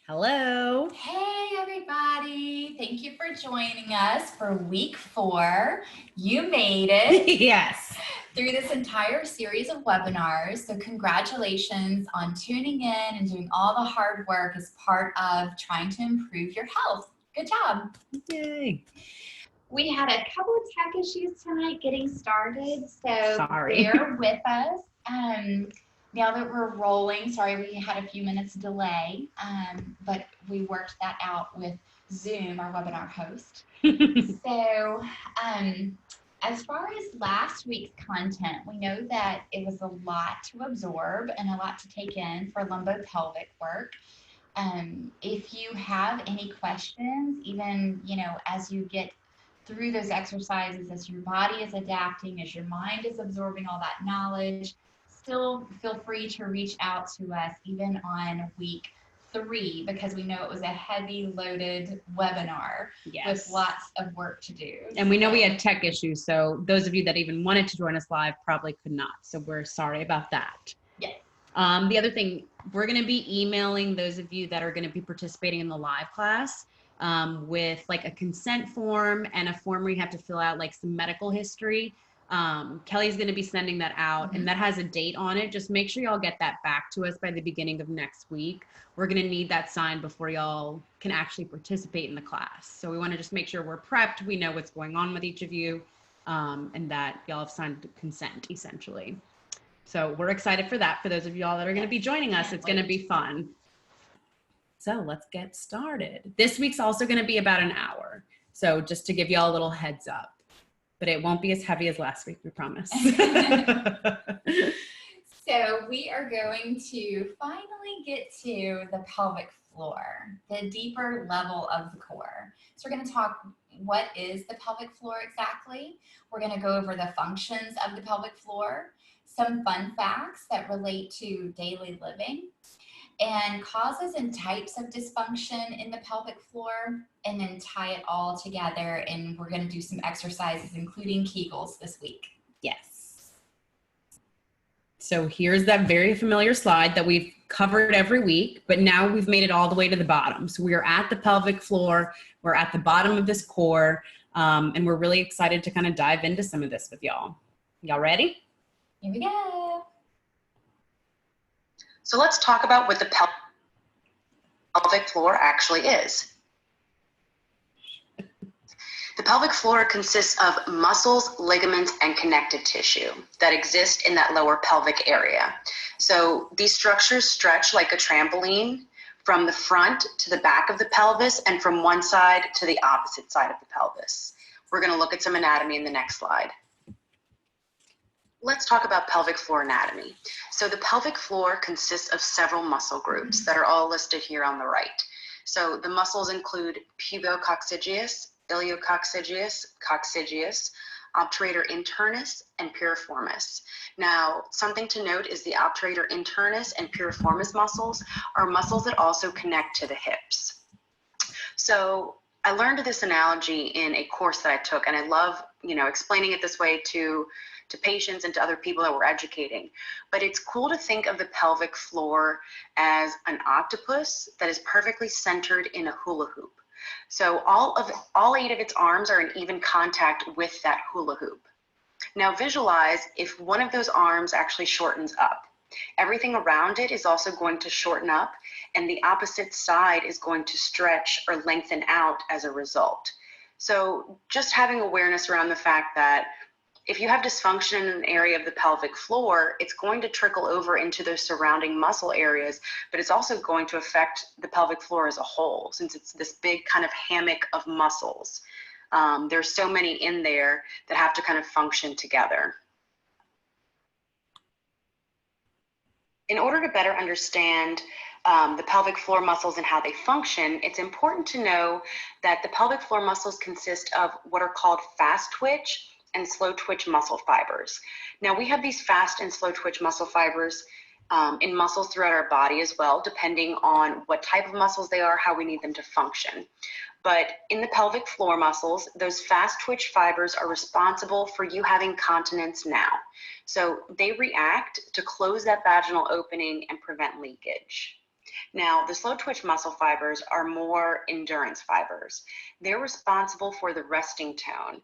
Hello. Hey everybody, thank you for joining us for week 4. You made it Yes. through this entire series of webinars, so congratulations on tuning in and doing all the hard work as part of trying to improve your health. Good job. Yay. We had a couple of tech issues tonight getting started, so Sorry. bear with us. Now that we're rolling, sorry we had a few minutes delay, but we worked that out with Zoom, our webinar host. So as far as last week's content, we know that it was a lot to absorb and a lot to take in for lumbo-pelvic work. If you have any questions, even, as you get through those exercises, as your body is adapting, as your mind is absorbing all that knowledge, still feel free to reach out to us even on week 3, because we know it was a heavy loaded webinar with lots of work to do. And we know we had tech issues, so those of you that even wanted to join us live probably could not. So we're sorry about that. Yes. The other thing, we're going to be emailing those of you that are going to be participating in the live class with like a consent form and a form where you have to fill out like some medical history. Kelly's going to be sending that out, and that has a date on it. Just make sure y'all get that back to us by the beginning of next week. We're going to need that signed before y'all can actually participate in the class. So we want to just make sure we're prepped. We know what's going on with each of you, and that y'all have signed consent essentially. So we're excited for that. For those of y'all that are going to be joining us, it's going to be fun. So let's get started. This week's also going to be about an hour. So just to give y'all a little heads up, but it won't be as heavy as last week, we promise. So we are going to finally get to the pelvic floor, the deeper level of the core. So we're going to talk, what is the pelvic floor exactly? We're going to go over the functions of the pelvic floor, some fun facts that relate to daily living, and causes and types of dysfunction in the pelvic floor, and then tie it all together. And we're going to do some exercises, including Kegels this week. Yes. So here's that very familiar slide that we've covered every week, but now we've made it all the way to the bottom. So we are at the pelvic floor, we're at the bottom of this core, and we're really excited to kind of dive into some of this with y'all. Y'all ready? Here we go. So let's talk about what the pelvic floor actually is. The pelvic floor consists of muscles, ligaments, and connective tissue that exist in that lower pelvic area. So these structures stretch like a trampoline from the front to the back of the pelvis and from one side to the opposite side of the pelvis. We're going to look at some anatomy in the next slide. Let's talk about pelvic floor anatomy. So the pelvic floor consists of several muscle groups that are all listed here on the right. So the muscles include pubococcygeus, iliococcygeus, coccygeus, obturator internus, and piriformis. Now, something to note is the obturator internus and piriformis muscles are muscles that also connect to the hips. So I learned this analogy in a course that I took, and I love, explaining it this way to patients and to other people that we're educating. But it's cool to think of the pelvic floor as an octopus that is perfectly centered in a hula hoop. So all 8 of its arms are in even contact with that hula hoop. Now visualize if one of those arms actually shortens up. Everything around it is also going to shorten up, and the opposite side is going to stretch or lengthen out as a result. So just having awareness around the fact that if you have dysfunction in an area of the pelvic floor, it's going to trickle over into those surrounding muscle areas, but it's also going to affect the pelvic floor as a whole, since it's this big kind of hammock of muscles. There's so many in there that have to kind of function together. In order to better understand the pelvic floor muscles and how they function, it's important to know that the pelvic floor muscles consist of what are called fast twitch and slow twitch muscle fibers. Now we have these fast and slow twitch muscle fibers in muscles throughout our body as well, depending on what type of muscles they are, how we need them to function. But in the pelvic floor muscles, those fast twitch fibers are responsible for you having continence now. So they react to close that vaginal opening and prevent leakage. Now, the slow twitch muscle fibers are more endurance fibers. They're responsible for the resting tone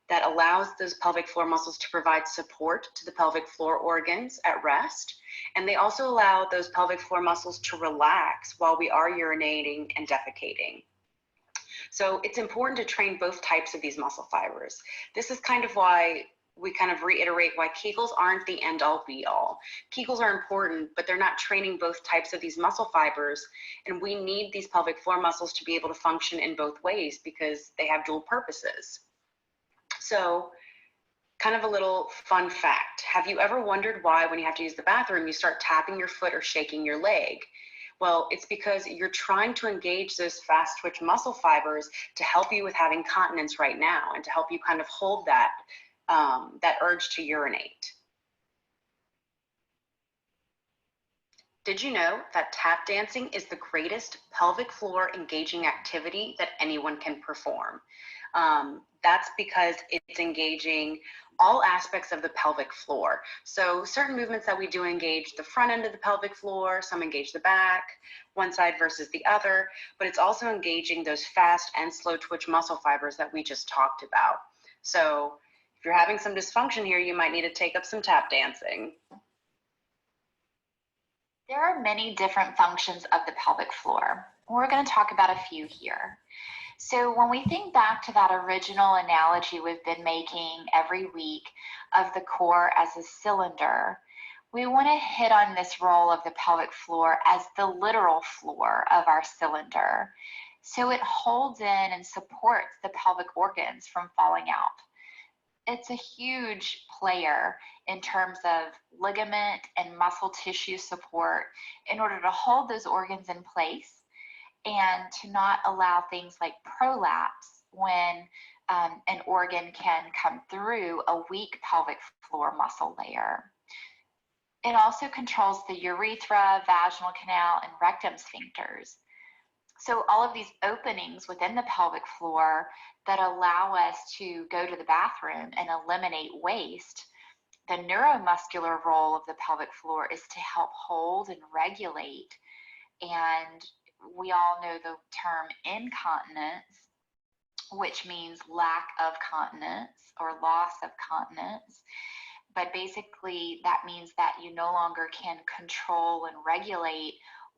that allows those pelvic floor muscles to provide support to the pelvic floor organs at rest. And they also allow those pelvic floor muscles to relax while we are urinating and defecating. So it's important to train both types of these muscle fibers. This is kind of why we kind of reiterate why Kegels aren't the end all be all. Kegels are important, but they're not training both types of these muscle fibers. And we need these pelvic floor muscles to be able to function in both ways because they have dual purposes. So kind of a little fun fact. Have you ever wondered why when you have to use the bathroom, you start tapping your foot or shaking your leg? Well, it's because you're trying to engage those fast twitch muscle fibers to help you with having continence right now and to help you kind of hold that, that urge to urinate. Did you know that tap dancing is the greatest pelvic floor engaging activity that anyone can perform? That's because it's engaging all aspects of the pelvic floor. So certain movements that we do engage the front end of the pelvic floor, some engage the back, one side versus the other, but it's also engaging those fast and slow twitch muscle fibers that we just talked about. So if you're having some dysfunction here, you might need to take up some tap dancing. There are many different functions of the pelvic floor. We're going to talk about a few here. So when we think back to that original analogy we've been making every week of the core as a cylinder, we want to hit on this role of the pelvic floor as the literal floor of our cylinder. So it holds in and supports the pelvic organs from falling out. It's a huge player in terms of ligament and muscle tissue support in order to hold those organs in place and to not allow things like prolapse when an organ can come through a weak pelvic floor muscle layer. It also controls the urethra, vaginal canal, and rectum sphincters. So all of these openings within the pelvic floor that allow us to go to the bathroom and eliminate waste, the neuromuscular role of the pelvic floor is to help hold and regulate. And we all know the term incontinence, which means lack of continence or loss of continence. But basically that means that you no longer can control and regulate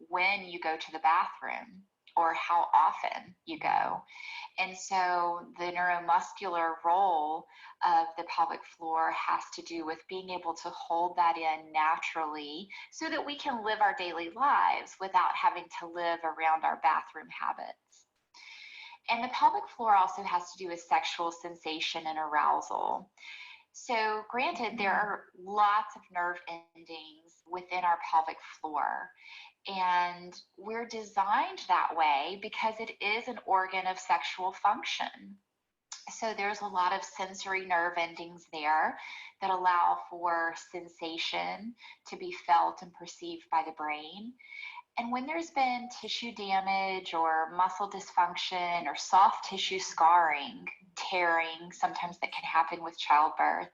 when you go to the bathroom or how often you go. And so the neuromuscular role of the pelvic floor has to do with being able to hold that in naturally so that we can live our daily lives without having to live around our bathroom habits. And the pelvic floor also has to do with sexual sensation and arousal. So granted, there are lots of nerve endings within our pelvic floor. And we're designed that way because it is an organ of sexual function. So there's a lot of sensory nerve endings there that allow for sensation to be felt and perceived by the brain. And when there's been tissue damage or muscle dysfunction or soft tissue scarring, tearing, sometimes that can happen with childbirth,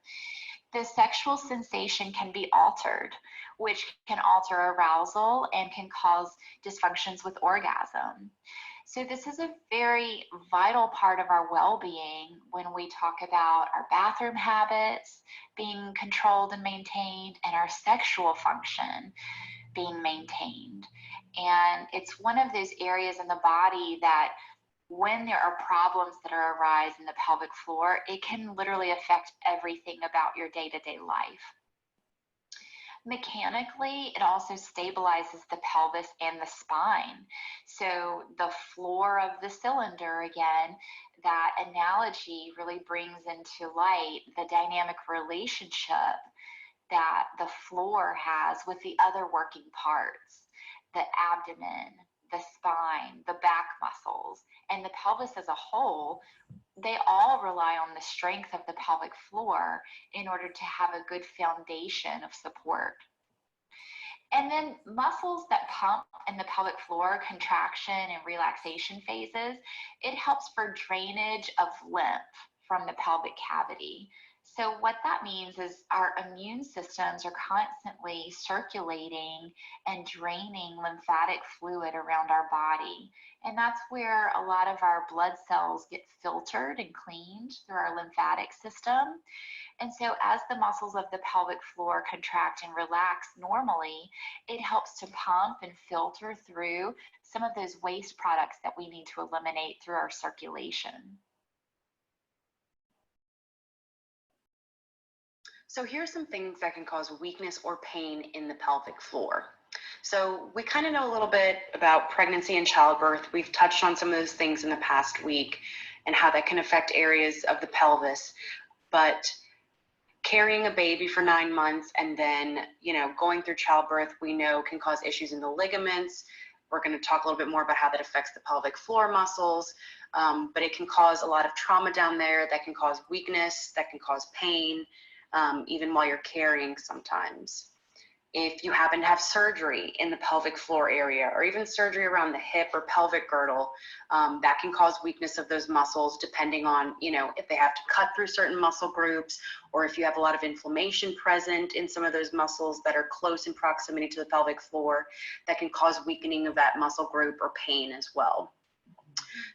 the sexual sensation can be altered, which can alter arousal and can cause dysfunctions with orgasm. So this is a very vital part of our well-being when we talk about our bathroom habits being controlled and maintained and our sexual function being maintained. And it's one of those areas in the body that when there are problems that arise in the pelvic floor, it can literally affect everything about your day-to-day life. Mechanically, it also stabilizes the pelvis and the spine. So the floor of the cylinder, again, that analogy really brings into light the dynamic relationship that the floor has with the other working parts, the abdomen, the spine, the back muscles, and the pelvis as a whole. They all rely on the strength of the pelvic floor in order to have a good foundation of support. And then muscles that pump in the pelvic floor, contraction and relaxation phases, it helps for drainage of lymph from the pelvic cavity. So what that means is our immune systems are constantly circulating and draining lymphatic fluid around our body. And that's where a lot of our blood cells get filtered and cleaned through our lymphatic system. And so as the muscles of the pelvic floor contract and relax normally, it helps to pump and filter through some of those waste products that we need to eliminate through our circulation. So here are some things that can cause weakness or pain in the pelvic floor. So we kind of know a little bit about pregnancy and childbirth. We've touched on some of those things in the past week and how that can affect areas of the pelvis. But carrying a baby for 9 months and then, going through childbirth, we know can cause issues in the ligaments. We're going to talk a little bit more about how that affects the pelvic floor muscles, but it can cause a lot of trauma down there that can cause weakness, that can cause pain, even while you're carrying sometimes. If you happen to have surgery in the pelvic floor area or even surgery around the hip or pelvic girdle, that can cause weakness of those muscles depending on, if they have to cut through certain muscle groups or if you have a lot of inflammation present in some of those muscles that are close in proximity to the pelvic floor, that can cause weakening of that muscle group or pain as well.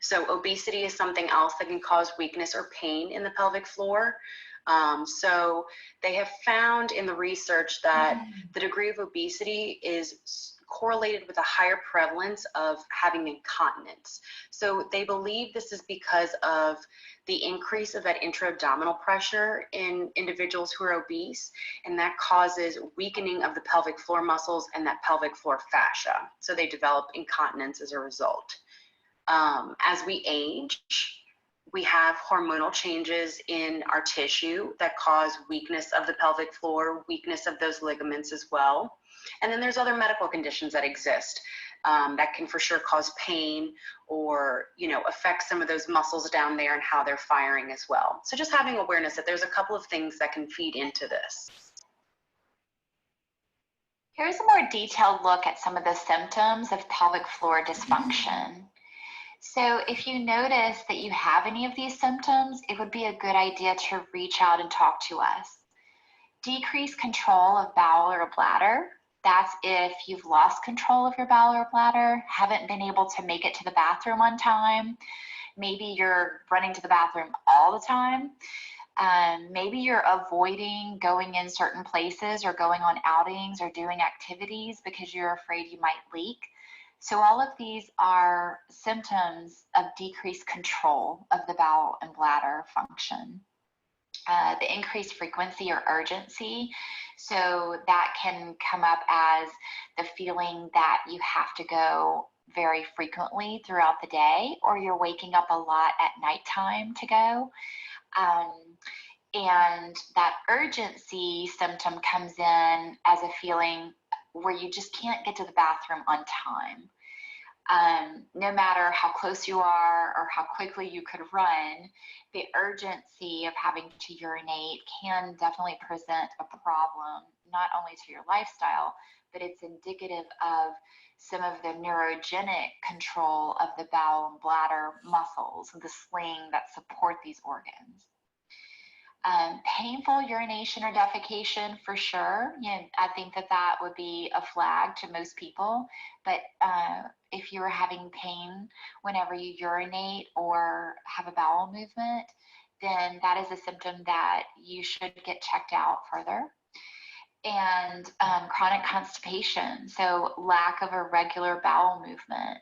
So obesity is something else that can cause weakness or pain in the pelvic floor. So they have found in the research that the degree of obesity is correlated with a higher prevalence of having incontinence. So they believe this is because of the increase of that intra-abdominal pressure in individuals who are obese, and that causes weakening of the pelvic floor muscles and that pelvic floor fascia. So they develop incontinence as a result. As we age, we have hormonal changes in our tissue that cause weakness of the pelvic floor, weakness of those ligaments as well. And then there's other medical conditions that exist that can for sure cause pain or, affect some of those muscles down there and how they're firing as well. So just having awareness that there's a couple of things that can feed into this. Here's a more detailed look at some of the symptoms of pelvic floor dysfunction. So if you notice that you have any of these symptoms, it would be a good idea to reach out and talk to us. Decreased control of bowel or bladder. That's if you've lost control of your bowel or bladder, haven't been able to make it to the bathroom on time. Maybe you're running to the bathroom all the time. Maybe you're avoiding going in certain places or going on outings or doing activities because you're afraid you might leak. So all of these are symptoms of decreased control of the bowel and bladder function. The increased frequency or urgency, so that can come up as the feeling that you have to go very frequently throughout the day, or you're waking up a lot at nighttime to go. And that urgency symptom comes in as a feeling where you just can't get to the bathroom on time. No matter how close you are or how quickly you could run, the urgency of having to urinate can definitely present a problem, not only to your lifestyle, but it's indicative of some of the neurogenic control of the bowel and bladder muscles, the sling that support these organs. Painful urination or defecation, for sure. I think that would be a flag to most people. But if you're having pain whenever you urinate or have a bowel movement, then that is a symptom that you should get checked out further. And chronic constipation, so lack of a regular bowel movement.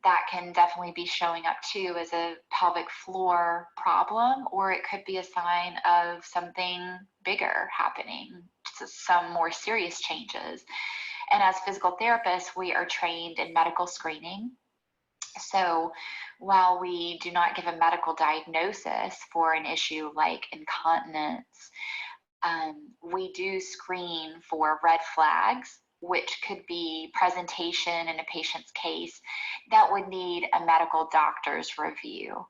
That can definitely be showing up too as a pelvic floor problem, or it could be a sign of something bigger happening, some more serious changes. And as physical therapists, we are trained in medical screening. So while we do not give a medical diagnosis for an issue like incontinence, we do screen for red flags, which could be presentation in a patient's case that would need a medical doctor's review.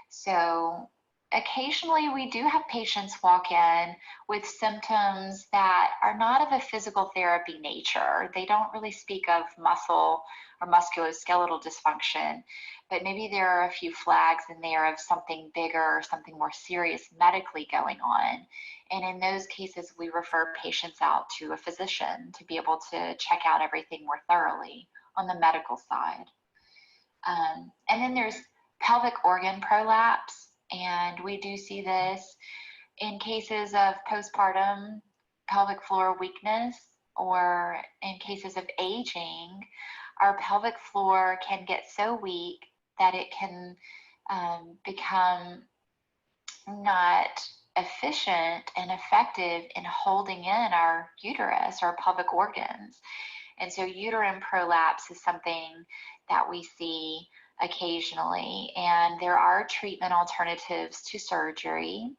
So Occasionally, we do have patients walk in with symptoms that are not of a physical therapy nature. They don't really speak of muscle or musculoskeletal dysfunction, but maybe there are a few flags in there of something bigger or something more serious medically going on. And in those cases, we refer patients out to a physician to be able to check out everything more thoroughly on the medical side. And then there's pelvic organ prolapse. And we do see this in cases of postpartum pelvic floor weakness, or in cases of aging. Our pelvic floor can get so weak that it can become not efficient and effective in holding in our uterus or pelvic organs. And so uterine prolapse is something that we see occasionally, and there are treatment alternatives to surgery.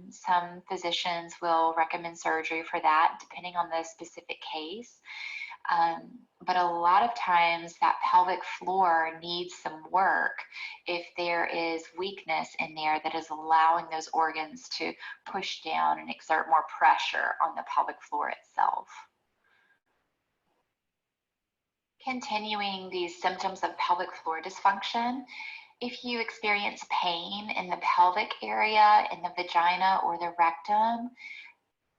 Some physicians will recommend surgery for that, depending on the specific case. But a lot of times that pelvic floor needs some work if there is weakness in there that is allowing those organs to push down and exert more pressure on the pelvic floor itself. Continuing these symptoms of pelvic floor dysfunction, if you experience pain in the pelvic area, in the vagina or the rectum,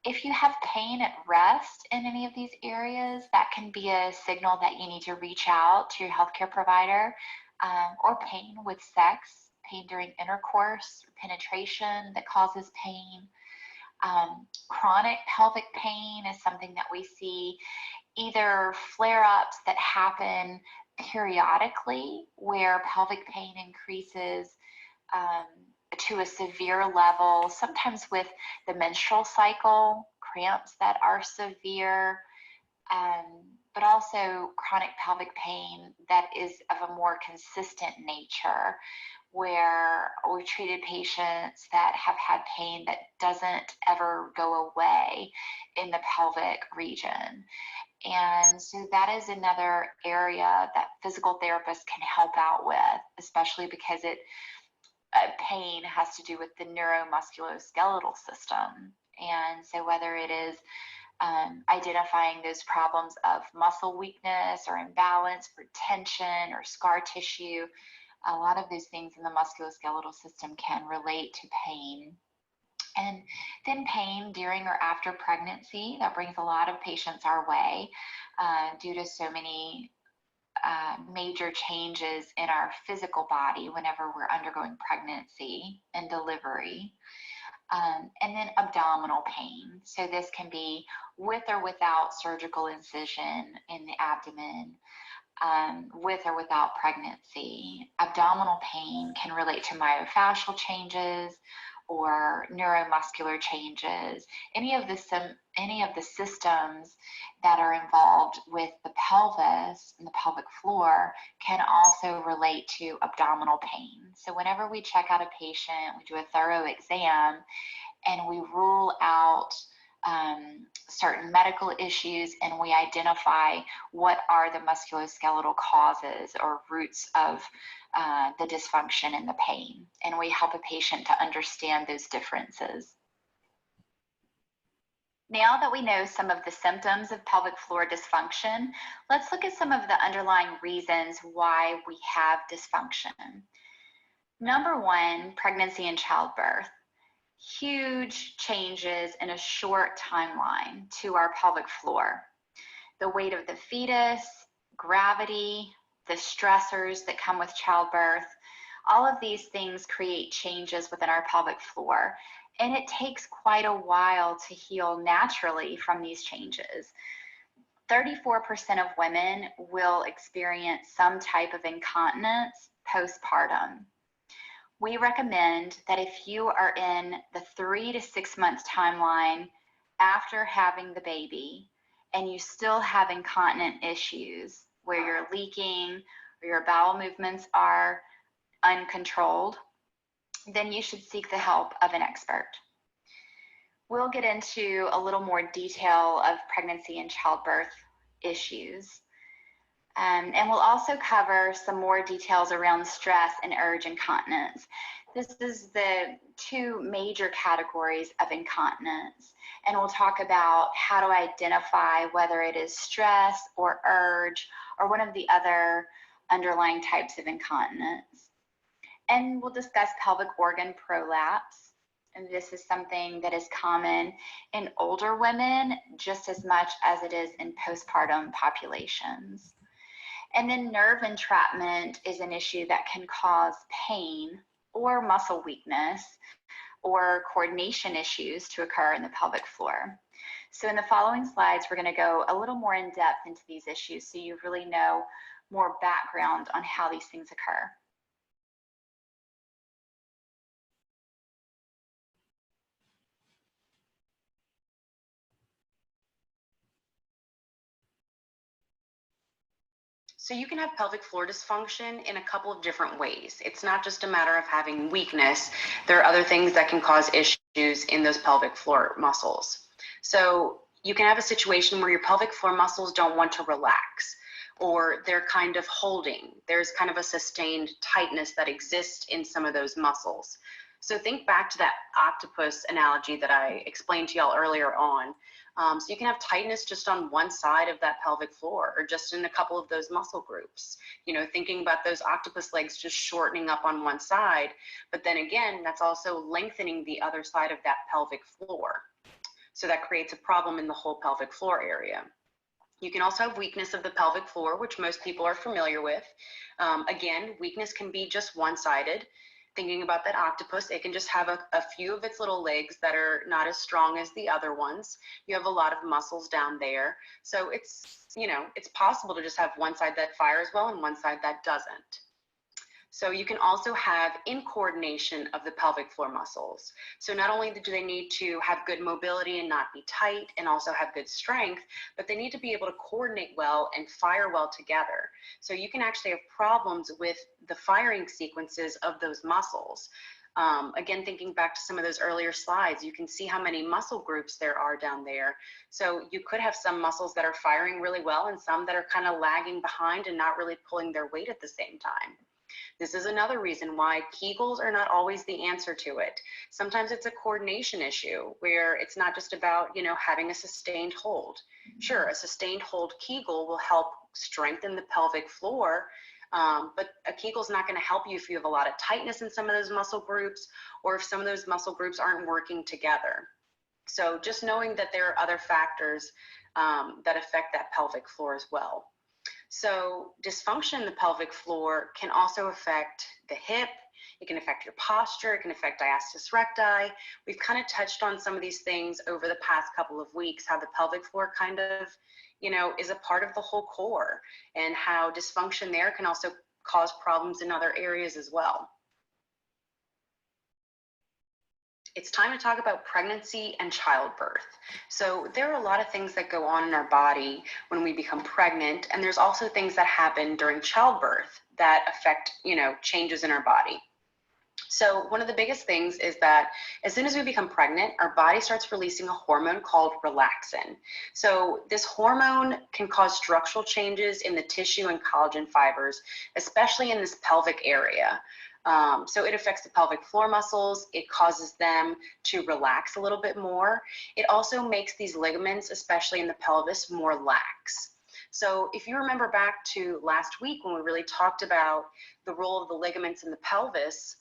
if you have pain at rest in any of these areas, that can be a signal that you need to reach out to your healthcare provider, or pain with sex, pain during intercourse, or penetration that causes pain. Chronic pelvic pain is something that we see, either flare-ups that happen periodically where pelvic pain increases to a severe level, sometimes with the menstrual cycle, cramps that are severe, but also chronic pelvic pain that is of a more consistent nature, where we've treated patients that have had pain that doesn't ever go away in the pelvic region. And so that is another area that physical therapists can help out with, especially because pain has to do with the neuromusculoskeletal system. And so whether it is identifying those problems of muscle weakness or imbalance or tension or scar tissue, a lot of those things in the musculoskeletal system can relate to pain. And then pain during or after pregnancy, that brings a lot of patients our way due to so many major changes in our physical body whenever we're undergoing pregnancy and delivery. And then abdominal pain. So this can be with or without surgical incision in the abdomen, with or without pregnancy. Abdominal pain can relate to myofascial changes or neuromuscular changes. Any of the systems that are involved with the pelvis and the pelvic floor can also relate to abdominal pain. So whenever we check out a patient, we do a thorough exam and we rule out certain medical issues, and we identify what are the musculoskeletal causes or roots of the dysfunction and the pain. And we help a patient to understand those differences. Now that we know some of the symptoms of pelvic floor dysfunction, let's look at some of the underlying reasons why we have dysfunction. Number one, pregnancy and childbirth. Huge changes in a short timeline to our pelvic floor. The weight of the fetus, gravity, the stressors that come with childbirth, all of these things create changes within our pelvic floor. And it takes quite a while to heal naturally from these changes. 34% of women will experience some type of incontinence postpartum. We recommend that if you are in the 3 to 6 month timeline after having the baby and you still have incontinent issues where you're leaking or your bowel movements are uncontrolled, then you should seek the help of an expert. We'll get into a little more detail of pregnancy and childbirth issues. And we'll also cover some more details around stress and urge incontinence. This is the two major categories of incontinence, and we'll talk about how to identify whether it is stress or urge or one of the other underlying types of incontinence. And we'll discuss pelvic organ prolapse, and this is something that is common in older women just as much as it is in postpartum populations. And then nerve entrapment is an issue that can cause pain or muscle weakness or coordination issues to occur in the pelvic floor. So in the following slides, we're going to go a little more in depth into these issues so you really know more background on how these things occur. So you can have pelvic floor dysfunction in a couple of different ways. It's not just a matter of having weakness. There are other things that can cause issues in those pelvic floor muscles. So you can have a situation where your pelvic floor muscles don't want to relax, or they're kind of holding. There's kind of a sustained tightness that exists in some of those muscles. So think back to that octopus analogy that I explained to y'all earlier on. So you can have tightness just on one side of that pelvic floor or just in a couple of those muscle groups. You know, thinking about those octopus legs just shortening up on one side, but then again, that's also lengthening the other side of that pelvic floor. So that creates a problem in the whole pelvic floor area. You can also have weakness of the pelvic floor, which most people are familiar with. Again, weakness can be just one-sided. Thinking about that octopus, it can just have a few of its little legs that are not as strong as the other ones. You have a lot of muscles down there. So it's, you know, it's possible to just have one side that fires well and one side that doesn't. So you can also have incoordination of the pelvic floor muscles. So not only do they need to have good mobility and not be tight and also have good strength, but they need to be able to coordinate well and fire well together. So you can actually have problems with the firing sequences of those muscles. Again, thinking back to some of those earlier slides, you can see how many muscle groups there are down there. So you could have some muscles that are firing really well and some that are kind of lagging behind and not really pulling their weight at the same time. This is another reason why Kegels are not always the answer to it. Sometimes it's a coordination issue where it's not just about, you know, having a sustained hold. Sure, a sustained hold Kegel will help strengthen the pelvic floor, but a Kegel's not going to help you if you have a lot of tightness in some of those muscle groups or if some of those muscle groups aren't working together. So just knowing that there are other factors that affect that pelvic floor as well. So dysfunction in the pelvic floor can also affect the hip. It can affect your posture. It can affect diastasis recti. We've kind of touched on some of these things over the past couple of weeks, how the pelvic floor kind of, you know, is a part of the whole core and how dysfunction there can also cause problems in other areas as well. It's time to talk about pregnancy and childbirth. So there are a lot of things that go on in our body when we become pregnant, and there's also things that happen during childbirth that affect, you know, changes in our body. So one of the biggest things is that as soon as we become pregnant, our body starts releasing a hormone called relaxin. So this hormone can cause structural changes in the tissue and collagen fibers, especially in this pelvic area. So it affects the pelvic floor muscles. It causes them to relax a little bit more. It also makes these ligaments, especially in the pelvis, more lax. So if you remember back to last week when we really talked about the role of the ligaments in the pelvis,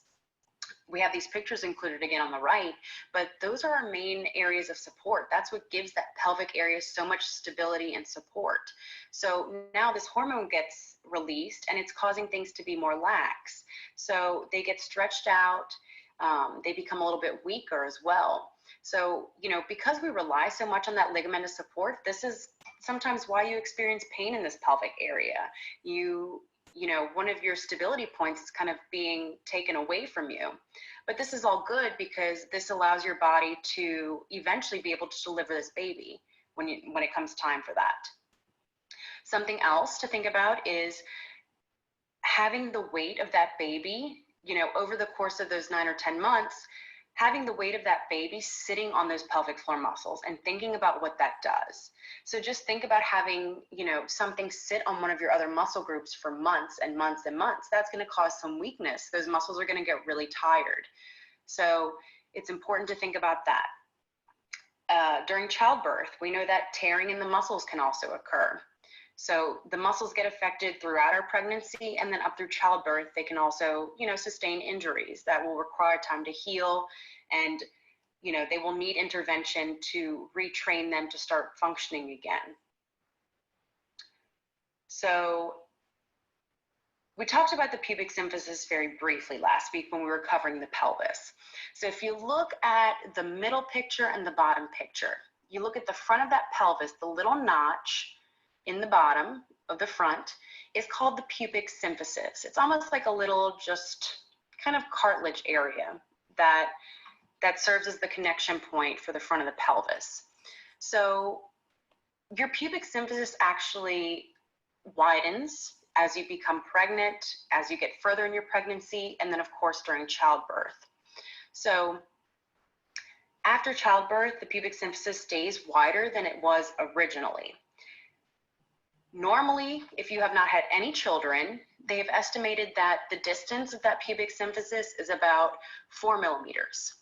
we have these pictures included again on the right, but those are our main areas of support. That's what gives that pelvic area so much stability and support. So now this hormone gets released and it's causing things to be more lax. So they get stretched out, they become a little bit weaker as well. So, you know, because we rely so much on that ligamentous support, this is sometimes why you experience pain in this pelvic area. You know, one of your stability points is kind of being taken away from you. But this is all good because this allows your body to eventually be able to deliver this baby when it comes time for that. Something else to think about is having the weight of that baby, you know, over the course of those 9 or 10 months, having the weight of that baby sitting on those pelvic floor muscles and thinking about what that does. So just think about having, something sit on one of your other muscle groups for months and months and months. That's going to cause some weakness. Those muscles are going to get really tired. So it's important to think about that. During childbirth, we know that tearing in the muscles can also occur. So the muscles get affected throughout our pregnancy, and then up through childbirth, they can also, sustain injuries that will require time to heal, and, they will need intervention to retrain them to start functioning again. So we talked about the pubic symphysis very briefly last week when we were covering the pelvis. So if you look at the middle picture and the bottom picture, you look at the front of that pelvis, the little notch in the bottom of the front is called the pubic symphysis. It's almost like a little just kind of cartilage area that serves as the connection point for the front of the pelvis. So your pubic symphysis actually widens as you become pregnant, as you get further in your pregnancy, and then of course during childbirth. So after childbirth, the pubic symphysis stays wider than it was originally. Normally, if you have not had any children, they have estimated that the distance of that pubic symphysis is about 4 millimeters.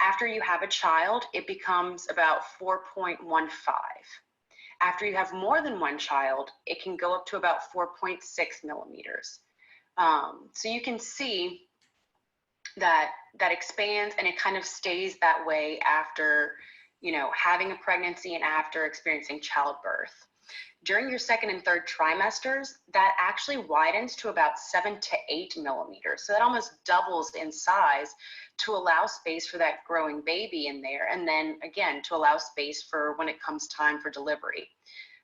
After you have a child, it becomes about 4.15. After you have more than one child, it can go up to about 4.6 millimeters. So you can see that expands, and it kind of stays that way after, having a pregnancy and after experiencing childbirth. During your second and third trimesters, that actually widens to about 7 to 8 millimeters. So that almost doubles in size to allow space for that growing baby in there. And then again, to allow space for when it comes time for delivery.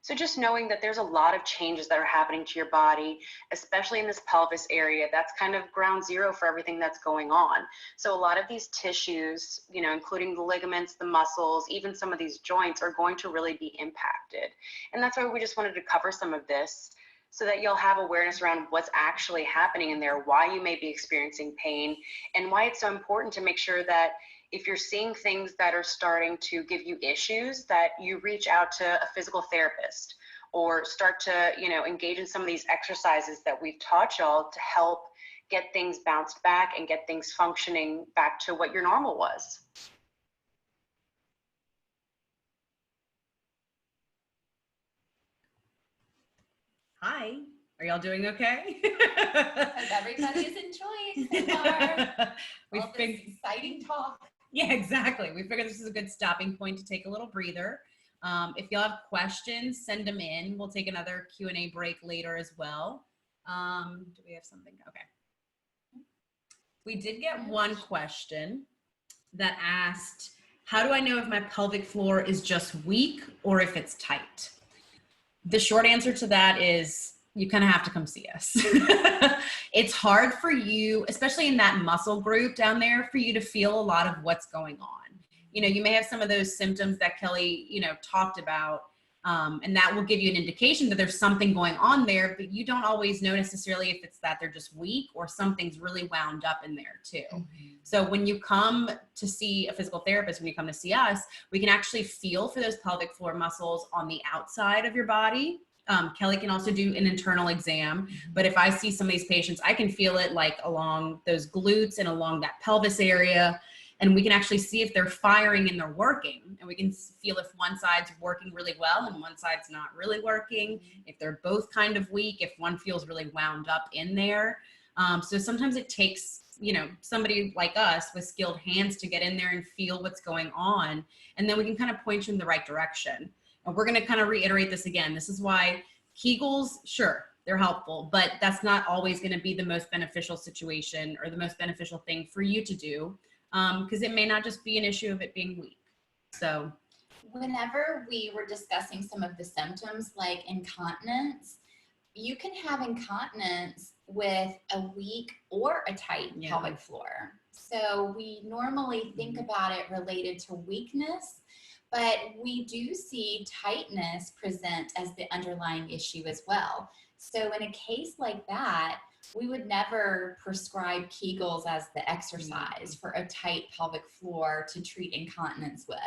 So just knowing that there's a lot of changes that are happening to your body, especially in this pelvis area, that's kind of ground zero for everything that's going on. So a lot of these tissues, including the ligaments, the muscles, even some of these joints are going to really be impacted. And that's why we just wanted to cover some of this so that you'll have awareness around what's actually happening in there, why you may be experiencing pain, and why it's so important to make sure that if you're seeing things that are starting to give you issues, that you reach out to a physical therapist or start to, engage in some of these exercises that we've taught y'all to help get things bounced back and get things functioning back to what your normal was. Hi, are y'all doing okay? Hope everybody is enjoying so far. All this exciting talk. Yeah, exactly. We figured this is a good stopping point to take a little breather. If y'all have questions, send them in. We'll take another Q&A break later as well. Do we have something? Okay. We did get one question that asked, how do I know if my pelvic floor is just weak or if it's tight? The short answer to that is you kind of have to come see us. It's hard for you, especially in that muscle group down there, for you to feel a lot of what's going on. You may have some of those symptoms that Kelly, talked about, and that will give you an indication that there's something going on there, but you don't always know necessarily if it's that they're just weak or something's really wound up in there too. Mm-hmm. So when you come to see a physical therapist, when you come to see us, we can actually feel for those pelvic floor muscles on the outside of your body. Kelly can also do an internal exam, but if I see some of these patients, I can feel it like along those glutes and along that pelvis area. And we can actually see if they're firing and they're working. And we can feel if one side's working really well and one side's not really working, if they're both kind of weak, if one feels really wound up in there. So sometimes it takes, somebody like us with skilled hands to get in there and feel what's going on. And then we can kind of point you in the right direction. And we're going to kind of reiterate this again. This is why Kegels, sure, they're helpful, but that's not always going to be the most beneficial situation or the most beneficial thing for you to do. Because it may not just be an issue of it being weak. So whenever we were discussing some of the symptoms like incontinence, you can have incontinence with a weak or a tight pelvic floor. So we normally think about it related to weakness, but we do see tightness present as the underlying issue as well. So in a case like that, we would never prescribe Kegels as the exercise for a tight pelvic floor to treat incontinence with.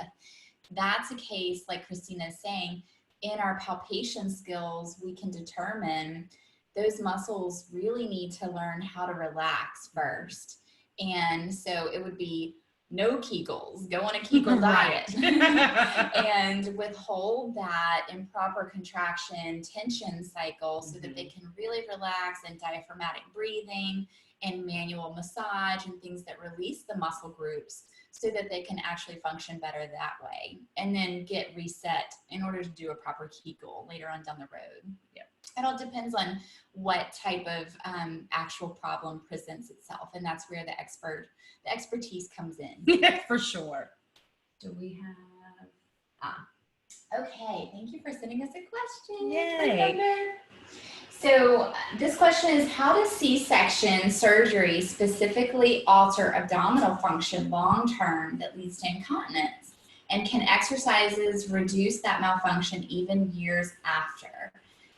That's a case, like Christina is saying, in our palpation skills, we can determine those muscles really need to learn how to relax first. And so it would be no Kegels, go on a Kegel diet, and withhold that improper contraction tension cycle so that they can really relax, and diaphragmatic breathing and manual massage and things that release the muscle groups so that they can actually function better that way, and then get reset in order to do a proper Kegel later on down the road. Yep. It all depends on what type of actual problem presents itself, and that's where the expertise comes in. For sure. Do we have? Okay, thank you for sending us a question. Yay. So this question is, how does C-section surgery specifically alter abdominal function long-term that leads to incontinence? And can exercises reduce that malfunction even years after?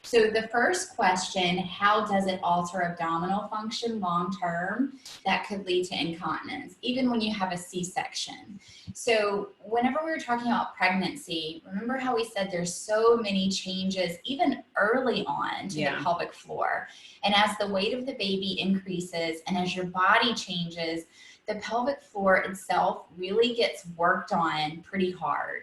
So the first question, how does it alter abdominal function long-term that could lead to incontinence, even when you have a C-section? So whenever we were talking about pregnancy, remember how we said there's so many changes, even early on to the pelvic floor. And as the weight of the baby increases and as your body changes, the pelvic floor itself really gets worked on pretty hard.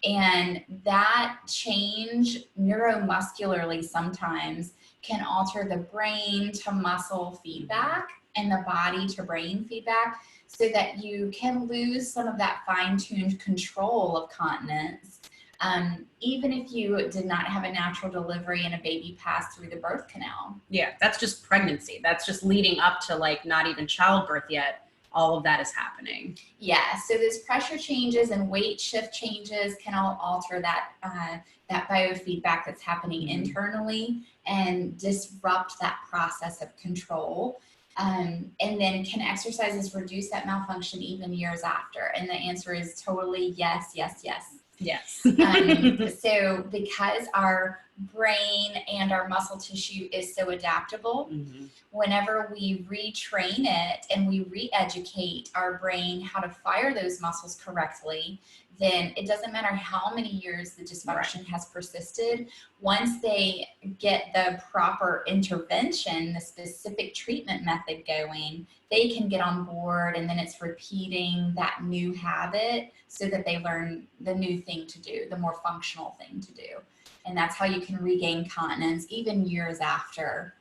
And that change neuromuscularly sometimes can alter the brain to muscle feedback and the body to brain feedback, so that you can lose some of that fine-tuned control of continence, even if you did not have a natural delivery and a baby passed through the birth canal. Yeah, that's just pregnancy. That's just leading up to like not even childbirth yet. All of that is happening. Yeah, so those pressure changes and weight shift changes can all alter that that biofeedback that's happening internally and disrupt that process of control. And then can exercises reduce that malfunction even years after? And the answer is totally yes, yes, yes. Yes. So because our brain and our muscle tissue is so adaptable, whenever we retrain it and we re-educate our brain how to fire those muscles correctly, then it doesn't matter how many years the dysfunction has persisted. Once they get the proper intervention, the specific treatment method going, they can get on board, and then it's repeating that new habit so that they learn the new thing to do, the more functional thing to do. And that's how you can regain continence even years after.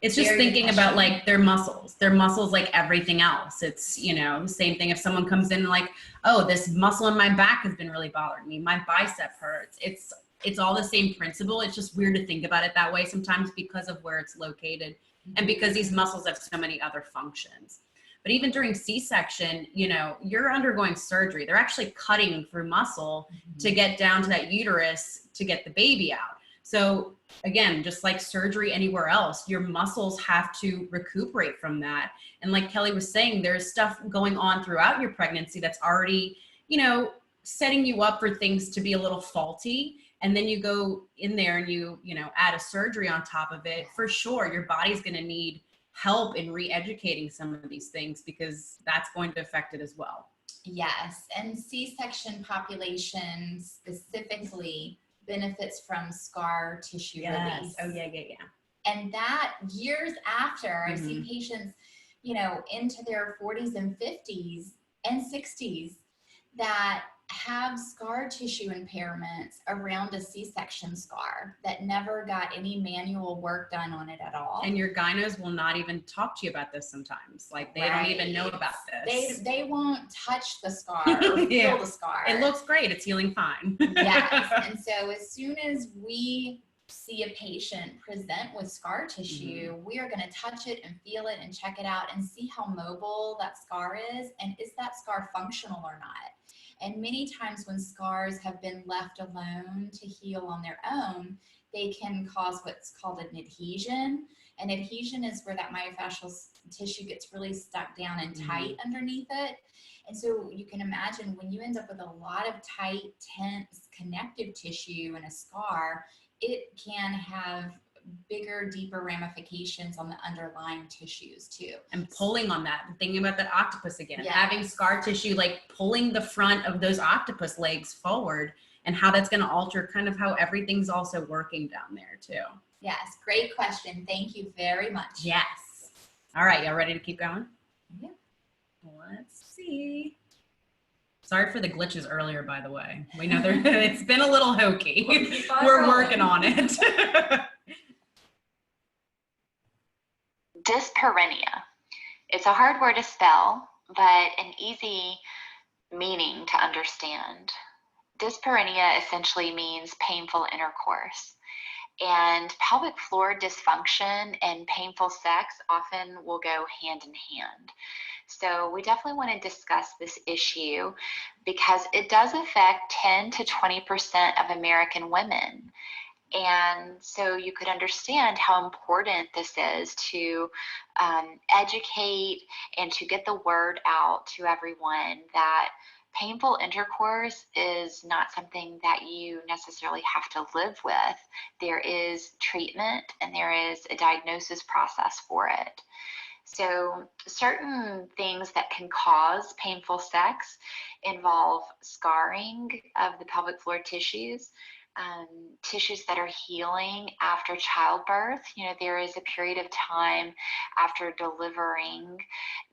It's just thinking about like their muscles like everything else. It's, you know, the same thing if someone comes in like, oh, this muscle in my back has been really bothering me. My bicep hurts. It's all the same principle. It's just weird to think about it that way sometimes because of where it's located and because these muscles have so many other functions. But even during C-section, you know, you're undergoing surgery. They're actually cutting through muscle to get down to that uterus to get the baby out. So again, just like surgery anywhere else, your muscles have to recuperate from that. And like Kelly was saying, there's stuff going on throughout your pregnancy that's already, you know, setting you up for things to be a little faulty. And then you go in there and you know, add a surgery on top of it. For sure, your body's going to need help in re-educating some of these things because that's going to affect it as well. Yes, and C-section population specifically benefits from scar tissue release. Oh, yeah. And that years after, I've seen patients, you know, into their 40s and 50s and 60s that have scar tissue impairments around a C-section scar that never got any manual work done on it at all. And your gynos will not even talk to you about this sometimes. Like they don't even know about this. They won't touch the scar or feel the scar. It looks great. It's healing fine. Yes. And so as soon as we see a patient present with scar tissue, we are going to touch it and feel it and check it out and see how mobile that scar is, and is that scar functional or not. And many times when scars have been left alone to heal on their own, they can cause what's called an adhesion. And adhesion is where that myofascial tissue gets really stuck down and tight underneath it. And so you can imagine when you end up with a lot of tight, tense, connective tissue in a scar, it can have bigger, deeper ramifications on the underlying tissues too. And pulling on that, thinking about that octopus again, having scar tissue, like pulling the front of those octopus legs forward and how that's going to alter kind of how everything's also working down there too. Yes, great question. Thank you very much. Yes. All right, y'all ready to keep going? Yeah. Let's see. Sorry for the glitches earlier, by the way. We know it's been a little hokey. We're working on it. Dyspareunia. It's a hard word to spell, but an easy meaning to understand. Dyspareunia essentially means painful intercourse. And pelvic floor dysfunction and painful sex often will go hand in hand. So we definitely want to discuss this issue because it does affect 10 to 20% of American women. And so you could understand how important this is to educate and to get the word out to everyone that painful intercourse is not something that you necessarily have to live with. There is treatment and there is a diagnosis process for it. So certain things that can cause painful sex involve scarring of the pelvic floor tissues, tissues that are healing after childbirth. You know, there is a period of time after delivering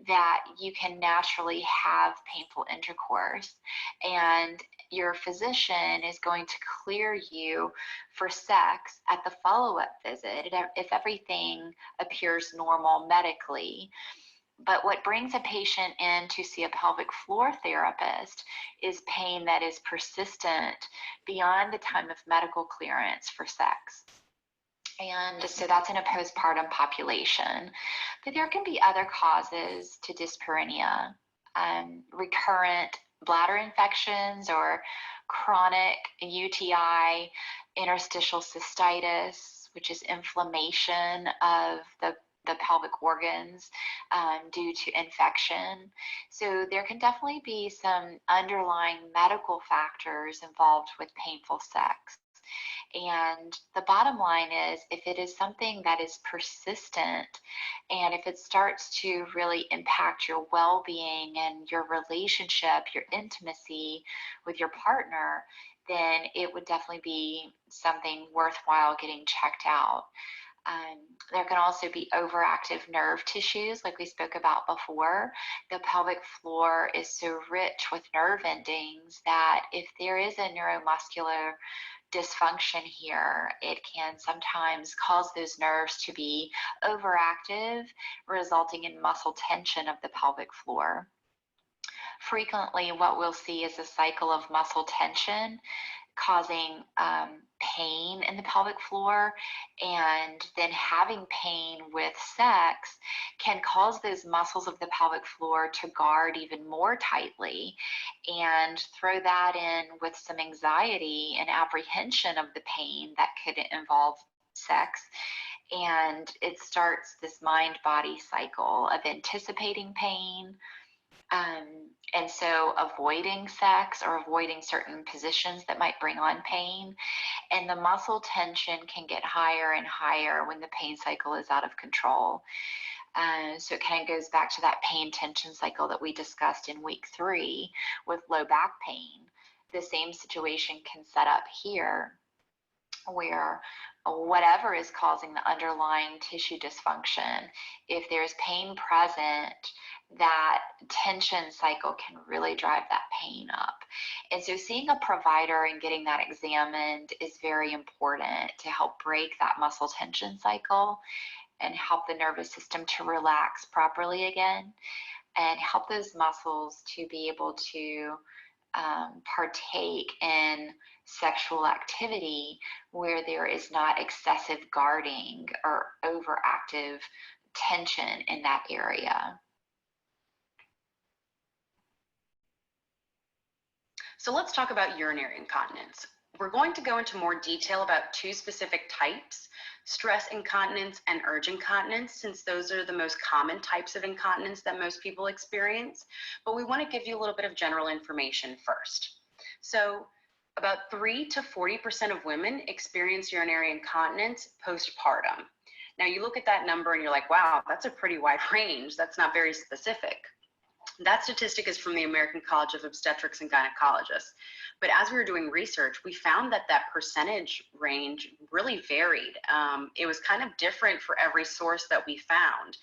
that you can naturally have painful intercourse, and your physician is going to clear you for sex at the follow-up visit if everything appears normal medically. But what brings a patient in to see a pelvic floor therapist is pain that is persistent beyond the time of medical clearance for sex. And so that's in a postpartum population. But there can be other causes to dyspareunia, recurrent bladder infections or chronic UTI, interstitial cystitis, which is inflammation of the pelvic organs due to infection. So there can definitely be some underlying medical factors involved with painful sex. And the bottom line is, if it is something that is persistent and if it starts to really impact your well-being and your relationship, your intimacy with your partner, then it would definitely be something worthwhile getting checked out. There can also be overactive nerve tissues, like we spoke about before. The pelvic floor is so rich with nerve endings that if there is a neuromuscular dysfunction here, it can sometimes cause those nerves to be overactive, resulting in muscle tension of the pelvic floor. Frequently, what we'll see is a cycle of muscle tension causing pain in the pelvic floor, and then having pain with sex can cause those muscles of the pelvic floor to guard even more tightly, and throw that in with some anxiety and apprehension of the pain that could involve sex. And it starts this mind-body cycle of anticipating pain, and so avoiding sex or avoiding certain positions that might bring on pain. And the muscle tension can get higher and higher when the pain cycle is out of control. So it kind of goes back to that pain tension cycle that we discussed in week 3 with low back pain. The same situation can set up here, where whatever is causing the underlying tissue dysfunction, if there's pain present, that tension cycle can really drive that pain up. And so seeing a provider and getting that examined is very important to help break that muscle tension cycle and help the nervous system to relax properly again, and help those muscles to be able to partake in sexual activity where there is not excessive guarding or overactive tension in that area. So let's talk about urinary incontinence. We're going to go into more detail about 2 specific types, stress incontinence and urge incontinence, since those are the most common types of incontinence that most people experience. But we want to give you a little bit of general information first. So about 3 to 40% of women experience urinary incontinence postpartum. Now you look at that number and you're like, wow, that's a pretty wide range. That's not very specific. That statistic is from the American College of Obstetrics and Gynecologists. But as we were doing research, we found that that percentage range really varied. It was kind of different for every source that we found.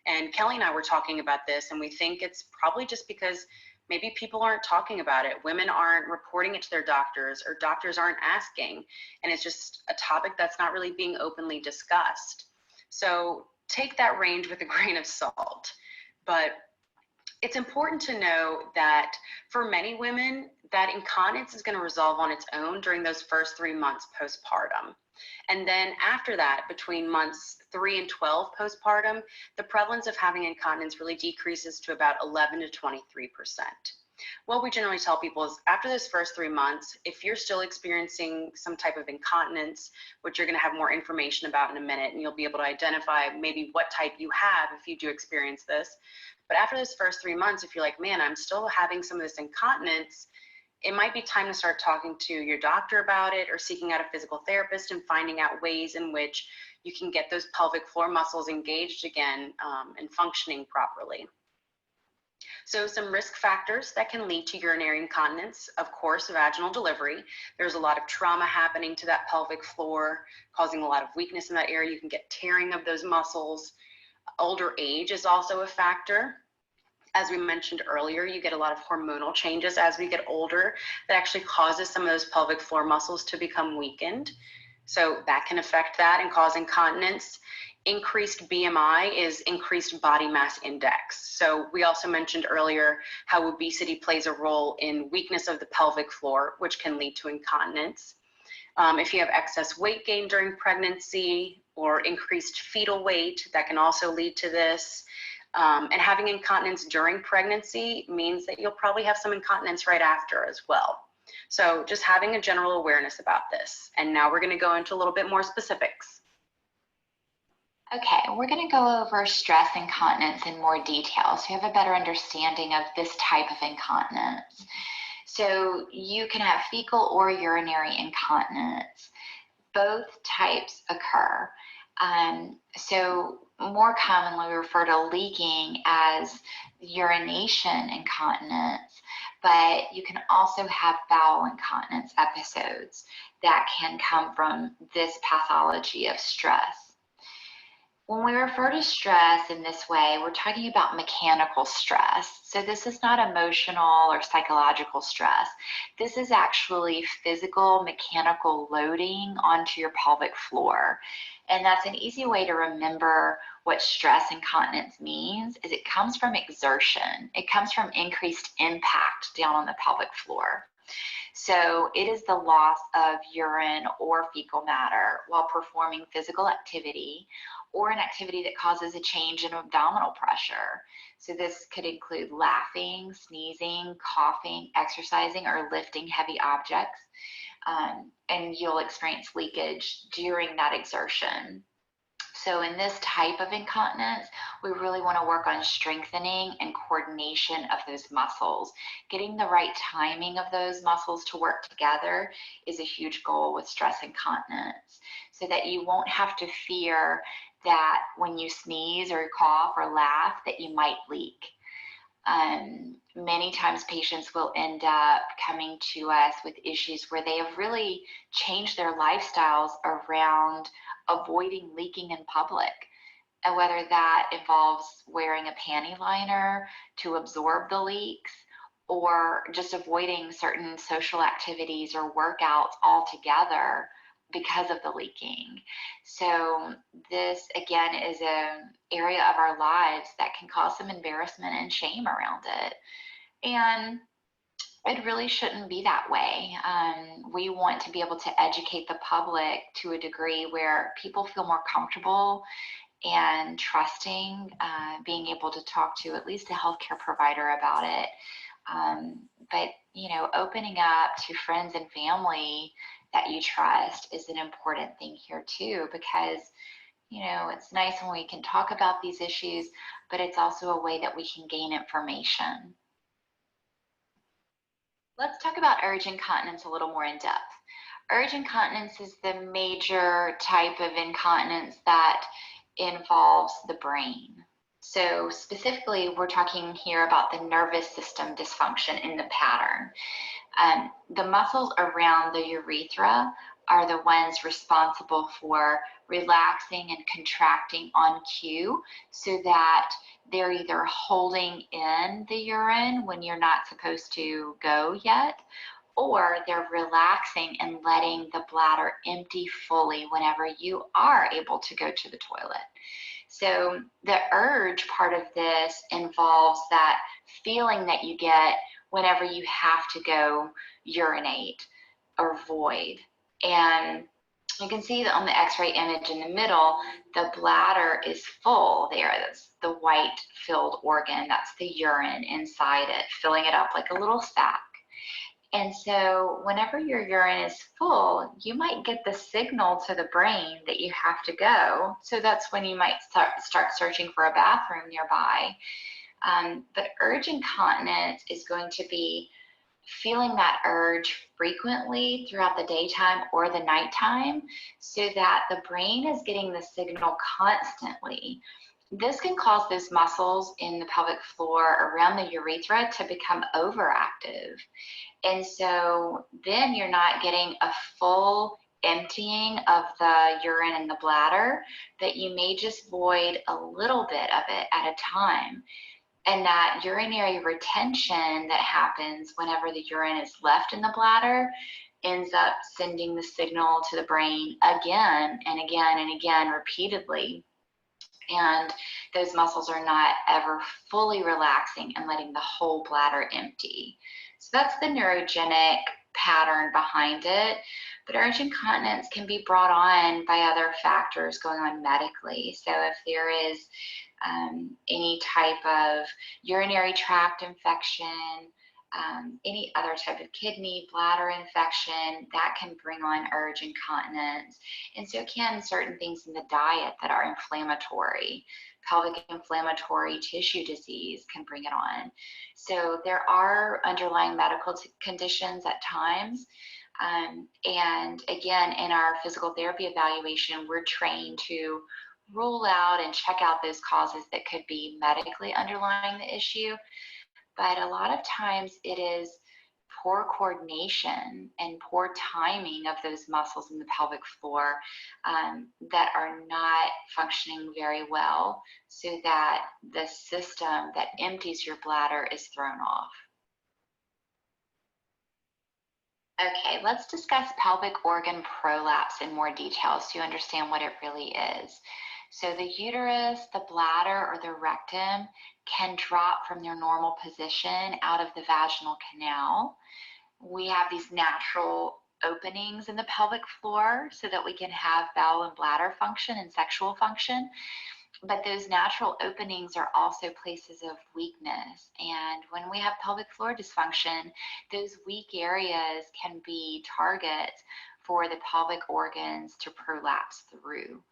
And Kelly and I were talking about this, and we think it's probably just because maybe people aren't talking about it. Women aren't reporting it to their doctors, or doctors aren't asking. And it's just a topic that's not really being openly discussed. So take that range with a grain of salt. But it's important to know that for many women, that incontinence is going to resolve on its own during those first 3 months postpartum. And then after that, between months 3 and 12 postpartum, the prevalence of having incontinence really decreases to about 11 to 23%. What we generally tell people is after those first 3 months, if you're still experiencing some type of incontinence, which you're going to have more information about in a minute, and you'll be able to identify maybe what type you have if you do experience this. But after those first 3 months, if you're like, man, I'm still having some of this incontinence, it might be time to start talking to your doctor about it, or seeking out a physical therapist and finding out ways in which you can get those pelvic floor muscles engaged again and functioning properly. So some risk factors that can lead to urinary incontinence: of course, vaginal delivery. There's a lot of trauma happening to that pelvic floor, causing a lot of weakness in that area. You can get tearing of those muscles. Older age is also a factor. As we mentioned earlier, you get a lot of hormonal changes as we get older that actually causes some of those pelvic floor muscles to become weakened. So that can affect that and cause incontinence. Increased BMI is increased body mass index. So we also mentioned earlier how obesity plays a role in weakness of the pelvic floor, which can lead to incontinence. If you have excess weight gain during pregnancy or increased fetal weight, that can also lead to this. And having incontinence during pregnancy means that you'll probably have some incontinence right after as well. So just having a general awareness about this. And now we're going to go into a little bit more specifics. Okay, we're going to go over stress incontinence in more detail so you have a better understanding of this type of incontinence. So you can have fecal or urinary incontinence. Both types occur. So more commonly we refer to leaking as urination incontinence, but you can also have bowel incontinence episodes that can come from this pathology of stress. When we refer to stress in this way, we're talking about mechanical stress. So this is not emotional or psychological stress. This is actually physical, mechanical loading onto your pelvic floor. And that's an easy way to remember what stress incontinence means, is it comes from exertion. It comes from increased impact down on the pelvic floor. So it is the loss of urine or fecal matter while performing physical activity, or an activity that causes a change in abdominal pressure. So this could include laughing, sneezing, coughing, exercising, or lifting heavy objects. And you'll experience leakage during that exertion. So in this type of incontinence, we really want to work on strengthening and coordination of those muscles. Getting the right timing of those muscles to work together is a huge goal with stress incontinence, so that you won't have to fear that when you sneeze or cough or laugh that you might leak. Many times patients will end up coming to us with issues where they have really changed their lifestyles around avoiding leaking in public, and whether that involves wearing a panty liner to absorb the leaks, or just avoiding certain social activities or workouts altogether because of the leaking. So this again is an area of our lives that can cause some embarrassment and shame around it. And it really shouldn't be that way. We want to be able to educate the public to a degree where people feel more comfortable and trusting, being able to talk to at least a healthcare provider about it. But, you know, opening up to friends and family that you trust is an important thing here too, because, you know, it's nice when we can talk about these issues, but it's also a way that we can gain information. Let's talk about urge incontinence a little more in depth. Urge incontinence is the major type of incontinence that involves the brain. So specifically, we're talking here about the nervous system dysfunction in the pattern. The muscles around the urethra are the ones responsible for relaxing and contracting on cue, so that they're either holding in the urine when you're not supposed to go yet, or they're relaxing and letting the bladder empty fully whenever you are able to go to the toilet. So the urge part of this involves that feeling that you get whenever you have to go urinate or void. And you can see that on the x-ray image in the middle, the bladder is full there. That's the white filled organ. That's the urine inside it, filling it up like a little sack. And so whenever your urine is full, you might get the signal to the brain that you have to go. So that's when you might start searching for a bathroom nearby. But urge incontinence is going to be feeling that urge frequently throughout the daytime or the nighttime, so that the brain is getting the signal constantly. This can cause those muscles in the pelvic floor around the urethra to become overactive. And so then you're not getting a full emptying of the urine in the bladder, but you may just void a little bit of it at a time. And that urinary retention that happens whenever the urine is left in the bladder ends up sending the signal to the brain again and again and again repeatedly. And those muscles are not ever fully relaxing and letting the whole bladder empty. So that's the neurogenic pattern behind it. But urge incontinence can be brought on by other factors going on medically. So if there is any type of urinary tract infection, any other type of kidney, bladder infection, that can bring on urge incontinence. And so can certain things in the diet that are inflammatory. Pelvic inflammatory tissue disease can bring it on. So there are underlying medical conditions at times. And again, in our physical therapy evaluation, we're trained to rule out and check out those causes that could be medically underlying the issue. But a lot of times it is poor coordination and poor timing of those muscles in the pelvic floor that are not functioning very well, so that the system that empties your bladder is thrown off. Okay, let's discuss pelvic organ prolapse in more detail so you understand what it really is. So the uterus, the bladder, or the rectum can drop from their normal position out of the vaginal canal. We have these natural openings in the pelvic floor so that we can have bowel and bladder function and sexual function. But those natural openings are also places of weakness. And when we have pelvic floor dysfunction, those weak areas can be targets for the pelvic organs to prolapse through.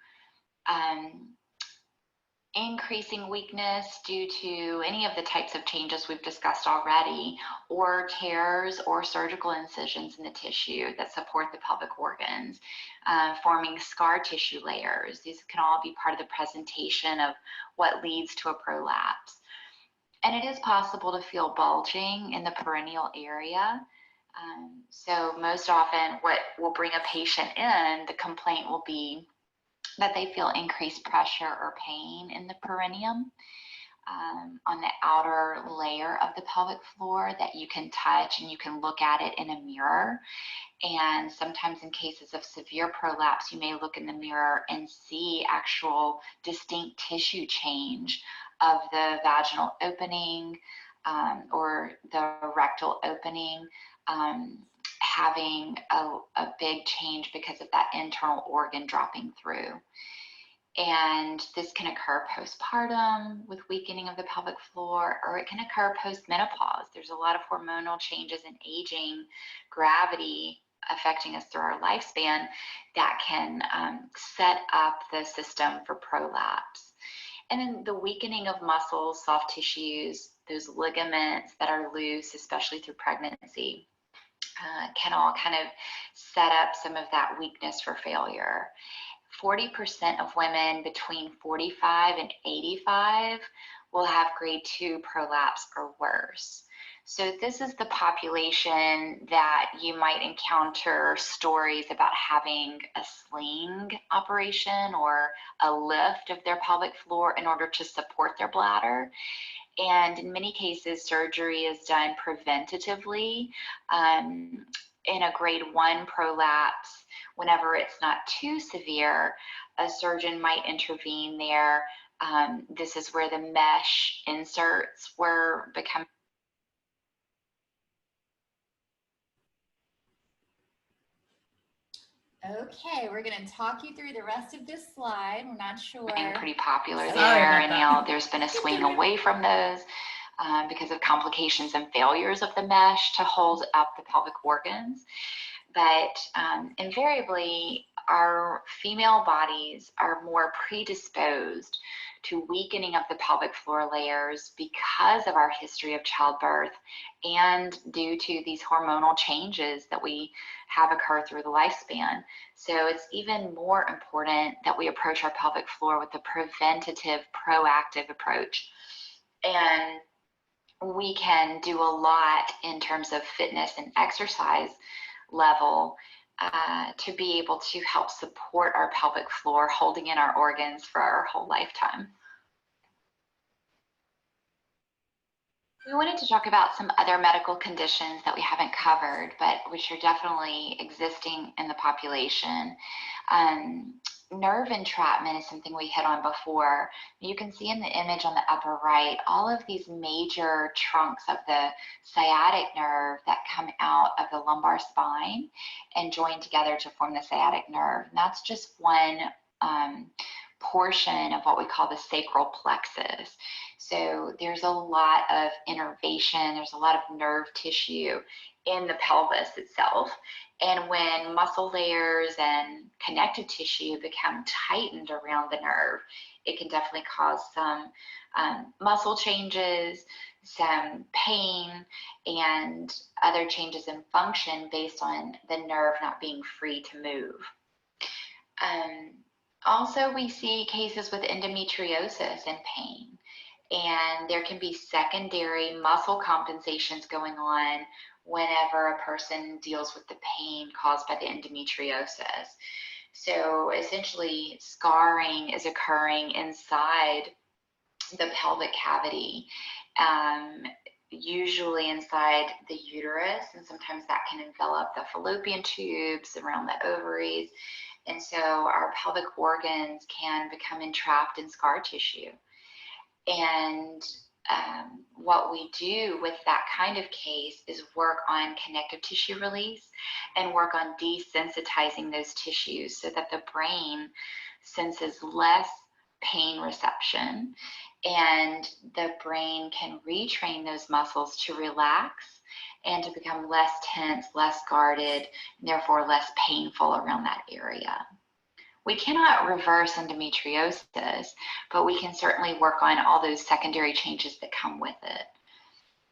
Increasing weakness due to any of the types of changes we've discussed already, or tears or surgical incisions in the tissue that support the pelvic organs, forming scar tissue layers. These can all be part of the presentation of what leads to a prolapse. And it is possible to feel bulging in the perineal area. So most often what will bring a patient in, the complaint will be that they feel increased pressure or pain in the perineum, on the outer layer of the pelvic floor that you can touch, and you can look at it in a mirror. And sometimes in cases of severe prolapse, you may look in the mirror and see actual distinct tissue change of the vaginal opening or the rectal opening, having a big change because of that internal organ dropping through. And this can occur postpartum with weakening of the pelvic floor, or it can occur post-menopause. There's a lot of hormonal changes in aging, gravity affecting us through our lifespan that can set up the system for prolapse. And then the weakening of muscles, soft tissues, those ligaments that are loose, especially through pregnancy, can all kind of set up some of that weakness for failure. 40% of women between 45 and 85 will have grade 2 prolapse or worse. So this is the population that you might encounter stories about having a sling operation or a lift of their pelvic floor in order to support their bladder. And in many cases, surgery is done preventatively. In a grade 1 prolapse, whenever it's not too severe, a surgeon might intervene there. This is where the mesh inserts were becoming. Okay, we're going to talk you through the rest of this slide. We're not sure. Pretty popular Sorry there, about and that. now there's been a swing away from those because of complications and failures of the mesh to hold up the pelvic organs. But invariably, our female bodies are more predisposed to weakening of the pelvic floor layers because of our history of childbirth and due to these hormonal changes that we have occur through the lifespan. So it's even more important that we approach our pelvic floor with a preventative, proactive approach. And we can do a lot in terms of fitness and exercise level to be able to help support our pelvic floor, holding in our organs for our whole lifetime. We wanted to talk about some other medical conditions that we haven't covered, but which are definitely existing in the population. Nerve entrapment is something we hit on before. You can see in the image on the upper right, all of these major trunks of the sciatic nerve that come out of the lumbar spine and join together to form the sciatic nerve. And that's just one portion of what we call the sacral plexus. So there's a lot of innervation, there's a lot of nerve tissue in the pelvis itself. And when muscle layers and connective tissue become tightened around the nerve, it can definitely cause some muscle changes, some pain, and other changes in function based on the nerve not being free to move. Also, we see cases with endometriosis and pain, and there can be secondary muscle compensations going on whenever a person deals with the pain caused by the endometriosis. So essentially, scarring is occurring inside the pelvic cavity, usually inside the uterus, and sometimes that can envelop the fallopian tubes around the ovaries. And so our pelvic organs can become entrapped in scar tissue. And what we do with that kind of case is work on connective tissue release and work on desensitizing those tissues so that the brain senses less pain reception and the brain can retrain those muscles to relax and to become less tense, less guarded, and therefore less painful around that area. We cannot reverse endometriosis, but we can certainly work on all those secondary changes that come with it.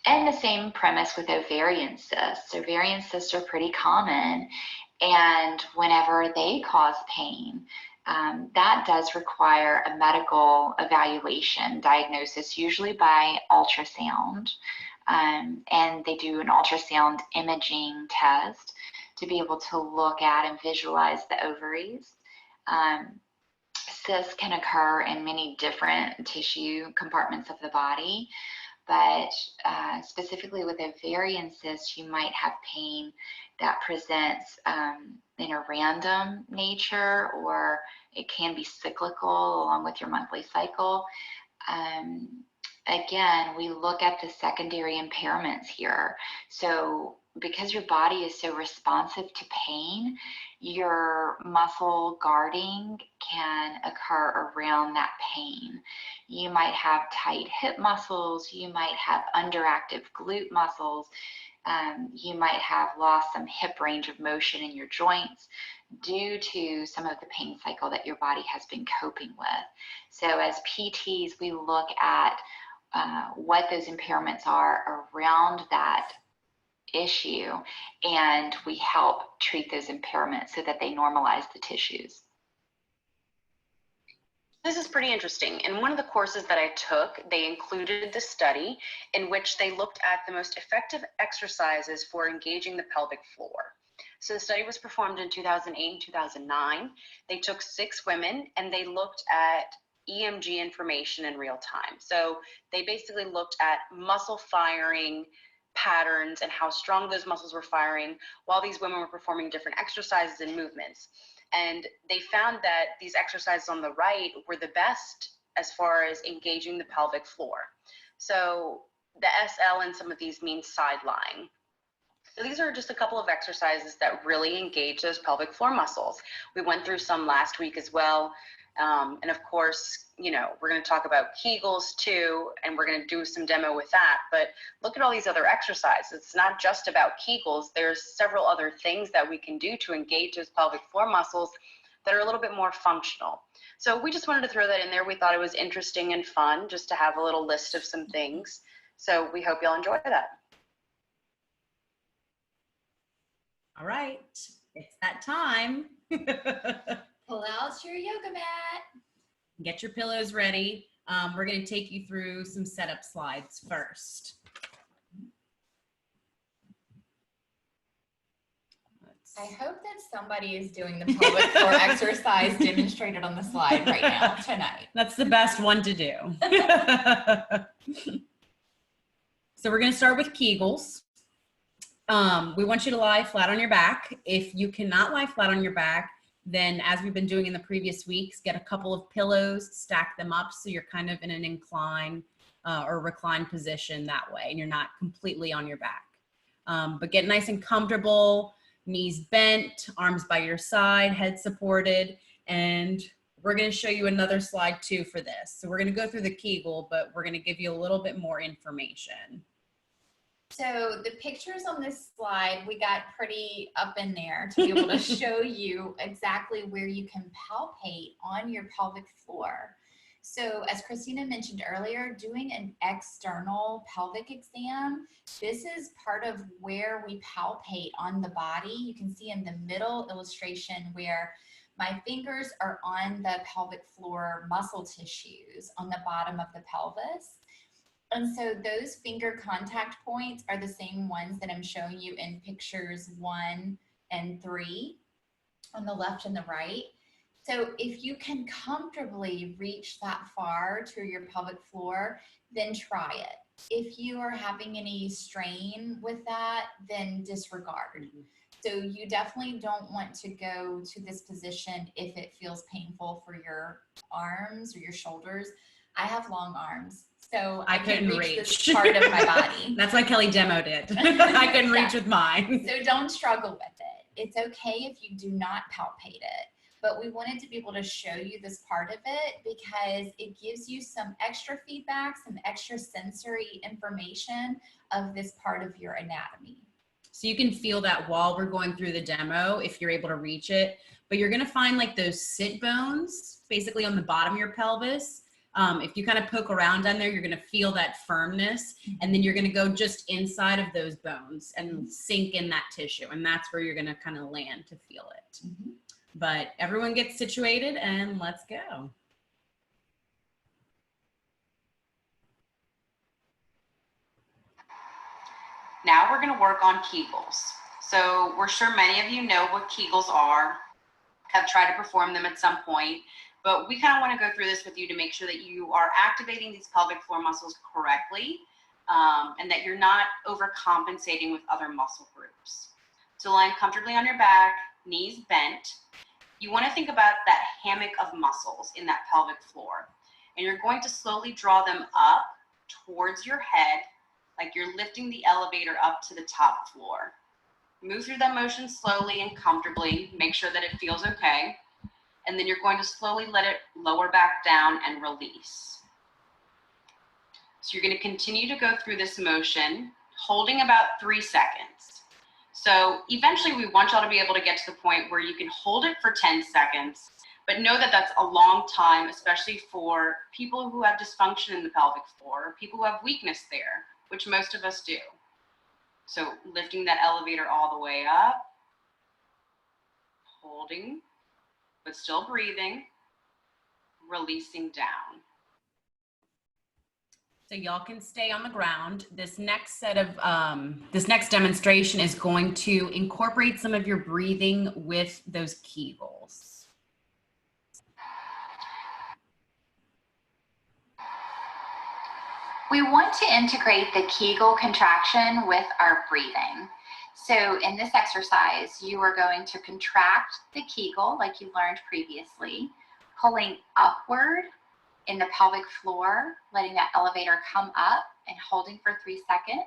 And the same premise with ovarian cysts. Ovarian cysts are pretty common, and whenever they cause pain, that does require a medical evaluation, diagnosis, usually by ultrasound. And they do an ultrasound imaging test to be able to look at and visualize the ovaries. Cysts can occur in many different tissue compartments of the body, but specifically with ovarian cysts, you might have pain that presents in a random nature, or it can be cyclical along with your monthly cycle. Again, we look at the secondary impairments here. So because your body is so responsive to pain, your muscle guarding can occur around that pain. You might have tight hip muscles, you might have underactive glute muscles, you might have lost some hip range of motion in your joints due to some of the pain cycle that your body has been coping with. So as PTs, we look at what those impairments are around that issue, and we help treat those impairments so that they normalize the tissues. this is pretty interesting. In one of the courses that I took, they included the study in which they looked at the most effective exercises for engaging the pelvic floor. So the study was performed in 2008 and 2009. They took 6 women and they looked at EMG information in real time. So they basically looked at muscle firing patterns and how strong those muscles were firing while these women were performing different exercises and movements. And they found that these exercises on the right were the best as far as engaging the pelvic floor. So the SL in some of these means side lying. So these are just a couple of exercises that really engage those pelvic floor muscles. We went through some last week as well. And of course, you know, we're going to talk about Kegels too, and we're going to do some demo with that. But look at all these other exercises. It's not just about Kegels. There's several other things that we can do to engage those pelvic floor muscles that are a little bit more functional. So we just wanted to throw that in there. We thought it was interesting and fun just to have a little list of some things. So we hope you'll enjoy that. All right, it's that time. Pull out your yoga mat. Get your pillows ready. We're going to take you through some setup slides first. I hope that somebody is doing the pelvic floor exercise demonstrated on the slide right now tonight. That's the best one to do. So we're going to start with Kegels. We want you to lie flat on your back. If you cannot lie flat on your back, then as we've been doing in the previous weeks, get a couple of pillows, stack them up so you're kind of in an incline or reclined position that way, and you're not completely on your back. But get nice and comfortable, knees bent, arms by your side, head supported, and we're going to show you another slide too for this. So we're going to go through the Kegel, but we're going to give you a little bit more information. So the pictures on this slide, we got pretty up in there to be able to show you exactly where you can palpate on your pelvic floor. So as Christina mentioned earlier, doing an external pelvic exam, this is part of where we palpate on the body. You can see in the middle illustration where my fingers are on the pelvic floor muscle tissues on the bottom of the pelvis. And so those finger contact points are the same ones that I'm showing you in pictures 1 and 3 on the left and the right. So if you can comfortably reach that far to your pelvic floor, then try it. If you are having any strain with that, then disregard. So you definitely don't want to go to this position if it feels painful for your arms or your shoulders. I have long arms, so I couldn't reach this part of my body. That's why Kelly demoed it. I couldn't reach with mine. So don't struggle with it. It's okay if you do not palpate it, but we wanted to be able to show you this part of it because it gives you some extra feedback, some extra sensory information of this part of your anatomy. So you can feel that while we're going through the demo, if you're able to reach it, but you're going to find like those sit bones basically on the bottom of your pelvis. If you kind of poke around on there, you're going to feel that firmness, and then you're going to go just inside of those bones and sink in that tissue. And that's where you're going to kind of land to feel it. Mm-hmm. But everyone gets situated and let's go. Now we're going to work on Kegels. So we're sure many of you know what Kegels are, have tried to perform them at some point. But we kind of want to go through this with you to make sure that you are activating these pelvic floor muscles correctly and that you're not overcompensating with other muscle groups. So lying comfortably on your back, knees bent, you want to think about that hammock of muscles in that pelvic floor. And you're going to slowly draw them up towards your head, like you're lifting the elevator up to the top floor. Move through that motion slowly and comfortably. Make sure that it feels okay. And then you're going to slowly let it lower back down and release. So you're going to continue to go through this motion, holding about 3 seconds. So eventually we want y'all to be able to get to the point where you can hold it for 10 seconds, but know that that's a long time, especially for people who have dysfunction in the pelvic floor, people who have weakness there, which most of us do. So lifting that elevator all the way up, holding, but still breathing, releasing down. So y'all can stay on the ground. This next set of, this next demonstration is going to incorporate some of your breathing with those Kegels. We want to integrate the Kegel contraction with our breathing. So in this exercise, you are going to contract the Kegel like you learned previously, pulling upward in the pelvic floor, letting that elevator come up and holding for 3 seconds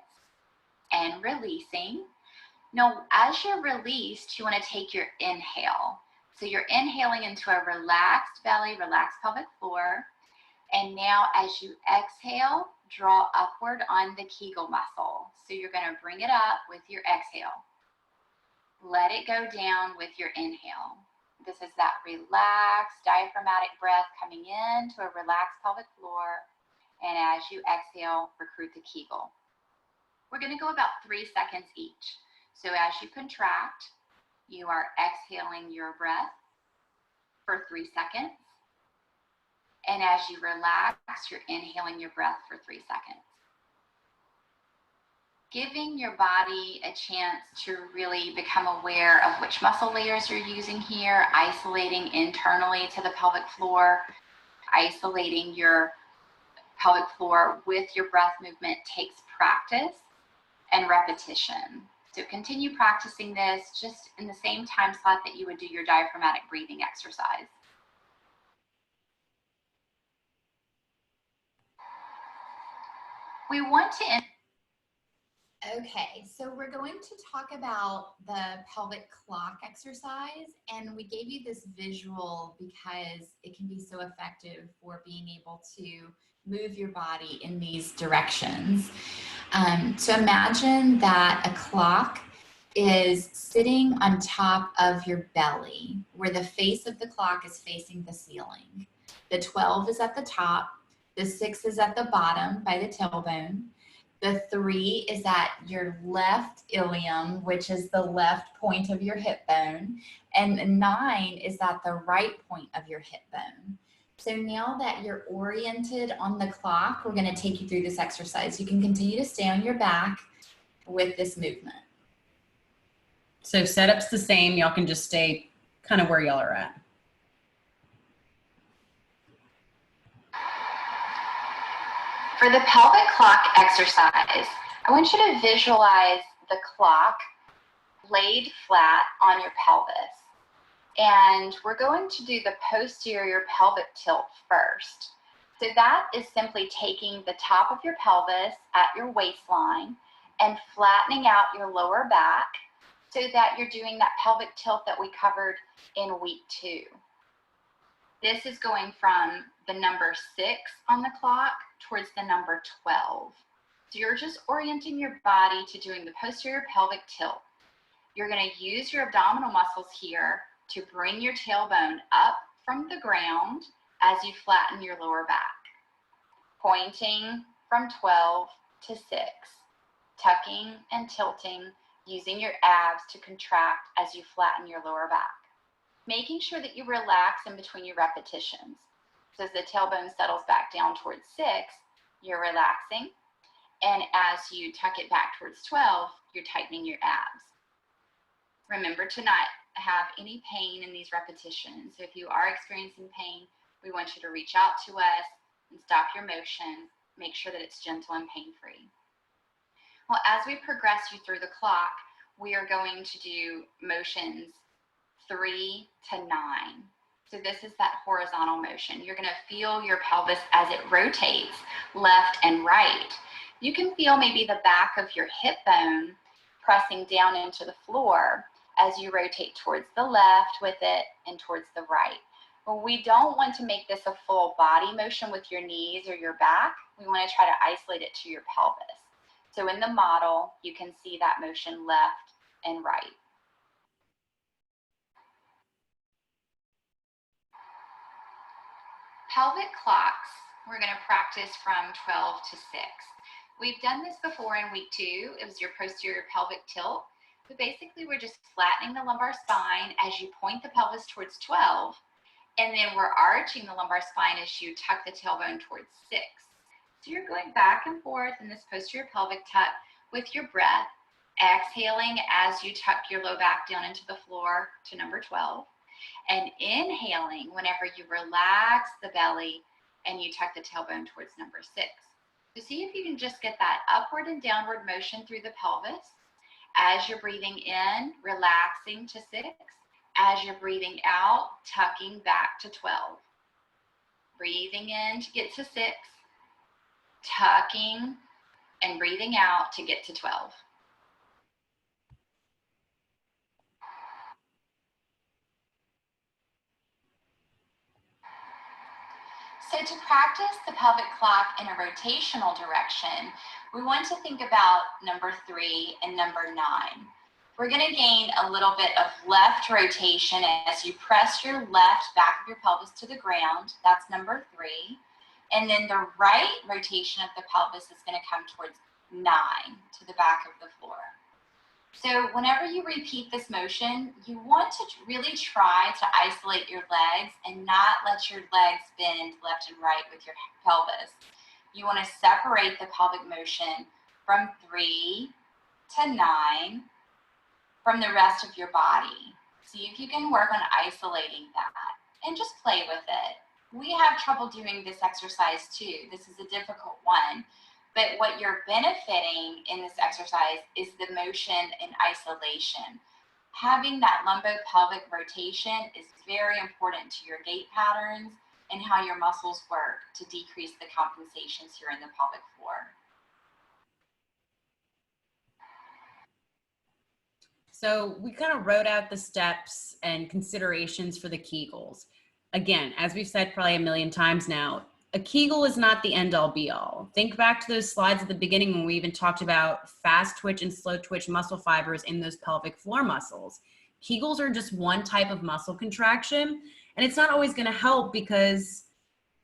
and releasing. Now, as you're released, you want to take your inhale. So you're inhaling into a relaxed belly, relaxed pelvic floor. And now as you exhale, draw upward on the Kegel muscle. So you're going to bring it up with your exhale. Let it go down with your inhale. This is that relaxed diaphragmatic breath coming into a relaxed pelvic floor. And as you exhale, recruit the Kegel. We're going to go about 3 seconds each. So as you contract, you are exhaling your breath for 3 seconds. And as you relax, you're inhaling your breath for 3 seconds. Giving your body a chance to really become aware of which muscle layers you're using here, isolating internally to the pelvic floor, isolating your pelvic floor with your breath movement takes practice and repetition. So continue practicing this just in the same time slot that you would do your diaphragmatic breathing exercise. We want to Okay, so we're going to talk about the pelvic clock exercise, and we gave you this visual because it can be so effective for being able to move your body in these directions. So imagine that a clock is sitting on top of your belly, where the face of the clock is facing the ceiling. The 12 is at the top, the 6 is at the bottom by the tailbone. The 3 is at your left ilium, which is the left point of your hip bone. And the 9 is at the right point of your hip bone. So now that you're oriented on the clock, we're going to take you through this exercise. You can continue to stay on your back with this movement. So setup's the same. Y'all can just stay kind of where y'all are at. For the pelvic clock exercise, I want you to visualize the clock laid flat on your pelvis. And we're going to do the posterior pelvic tilt first. So that is simply taking the top of your pelvis at your waistline and flattening out your lower back so that you're doing that pelvic tilt that we covered in week 2. This is going from the number 6 on the clock towards the number 12. So you're just orienting your body to doing the posterior pelvic tilt. You're going to use your abdominal muscles here to bring your tailbone up from the ground as you flatten your lower back. Pointing from 12 to 6. Tucking and tilting, using your abs to contract as you flatten your lower back. Making sure that you relax in between your repetitions. So as the tailbone settles back down towards 6, you're relaxing. And as you tuck it back towards 12, you're tightening your abs. Remember to not have any pain in these repetitions. So if you are experiencing pain, we want you to reach out to us and stop your motion. Make sure that it's gentle and pain-free. Well, as we progress you through the clock, we are going to do motions 3 to 9. So this is that horizontal motion. You're going to feel your pelvis as it rotates left and right. You can feel maybe the back of your hip bone pressing down into the floor as you rotate towards the left with it and towards the right. But we don't want to make this a full body motion with your knees or your back. We want to try to isolate it to your pelvis. So in the model, you can see that motion left and right. Pelvic clocks, we're going to practice from 12 to 6. We've done this before in week 2. It was your posterior pelvic tilt. But basically, we're just flattening the lumbar spine as you point the pelvis towards 12. And then we're arching the lumbar spine as you tuck the tailbone towards 6. So you're going back and forth in this posterior pelvic tuck with your breath, exhaling as you tuck your low back down into the floor to number 12, and inhaling whenever you relax the belly and you tuck the tailbone towards number 6. So see if you can just get that upward and downward motion through the pelvis as you're breathing in, relaxing to 6. As you're breathing out, tucking back to 12. Breathing in to get to 6, tucking and breathing out to get to 12. So to practice the pelvic clock in a rotational direction, we want to think about number 3 and number 9. We're going to gain a little bit of left rotation as you press your left back of your pelvis to the ground. That's number 3. And then the right rotation of the pelvis is going to come towards 9, to the back of the floor. So whenever you repeat this motion, you want to really try to isolate your legs and not let your legs bend left and right with your pelvis. You want to separate the pelvic motion from 3 to 9 from the rest of your body. See if you can work on isolating that and just play with it. We have trouble doing this exercise too. This is a difficult one, but what you're benefiting in this exercise is the motion in isolation. Having that lumbopelvic rotation is very important to your gait patterns and how your muscles work to decrease the compensations here in the pelvic floor. So we kind of wrote out the steps and considerations for the Kegels. Again, as we've said probably a million times now, a Kegel is not the end all be all. Think back to those slides at the beginning when we even talked about fast twitch and slow twitch muscle fibers in those pelvic floor muscles. Kegels are just one type of muscle contraction, and it's not always going to help because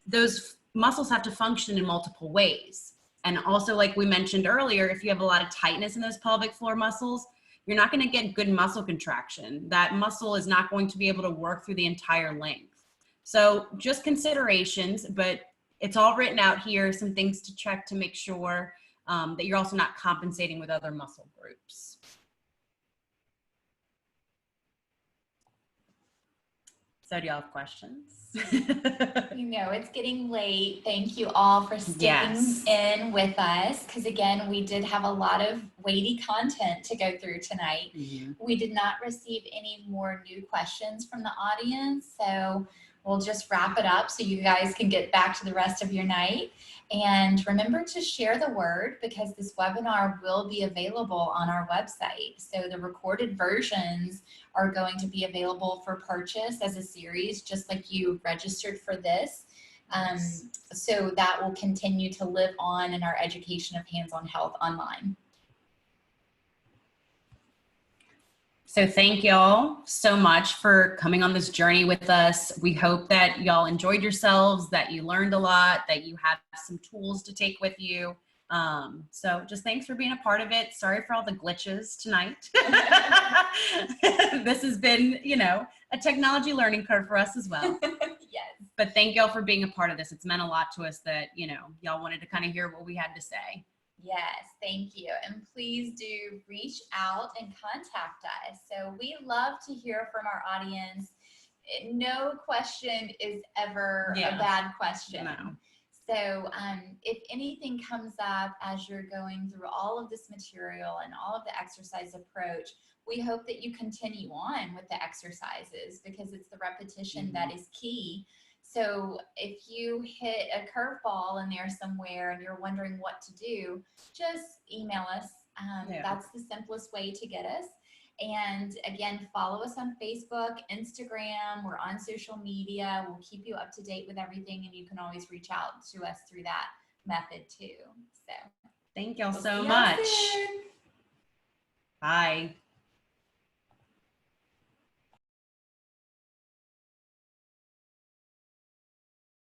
those muscles have to function in multiple ways. And also, like we mentioned earlier, if you have a lot of tightness in those pelvic floor muscles, you're not going to get good muscle contraction. That muscle is not going to be able to work through the entire length. So just considerations, but it's all written out here, some things to check to make sure that you're also not compensating with other muscle groups. So do y'all have questions? You know, it's getting late. Thank you all for sticking in with us, because again, we did have a lot of weighty content to go through tonight. We did not receive any more new questions from the audience, so we'll just wrap it up so you guys can get back to the rest of your night. And remember to share the word, because this webinar will be available on our website. So the recorded versions are going to be available for purchase as a series, just like you registered for this. So that will continue to live on in our education of hands-on health online. So thank y'all so much for coming on this journey with us. We hope that y'all enjoyed yourselves, that you learned a lot, that you have some tools to take with you. So just thanks for being a part of it. Sorry for all the glitches tonight. This has been, you know, a technology learning curve for us as well. Yes. But thank y'all for being a part of this. It's meant a lot to us that, you know, y'all wanted to kind of hear what we had to say. Yes, thank you. And please do reach out and contact us. So we love to hear from our audience. No question is ever a bad question. No. So if anything comes up as you're going through all of this material and all of the exercise approach, we hope that you continue on with the exercises, because it's the repetition that is key. So if you hit a curveball in there somewhere and you're wondering what to do, just email us. That's the simplest way to get us. And again, follow us on Facebook, Instagram. We're on social media. We'll keep you up to date with everything, and you can always reach out to us through that method too. So thank y'all so much. Bye.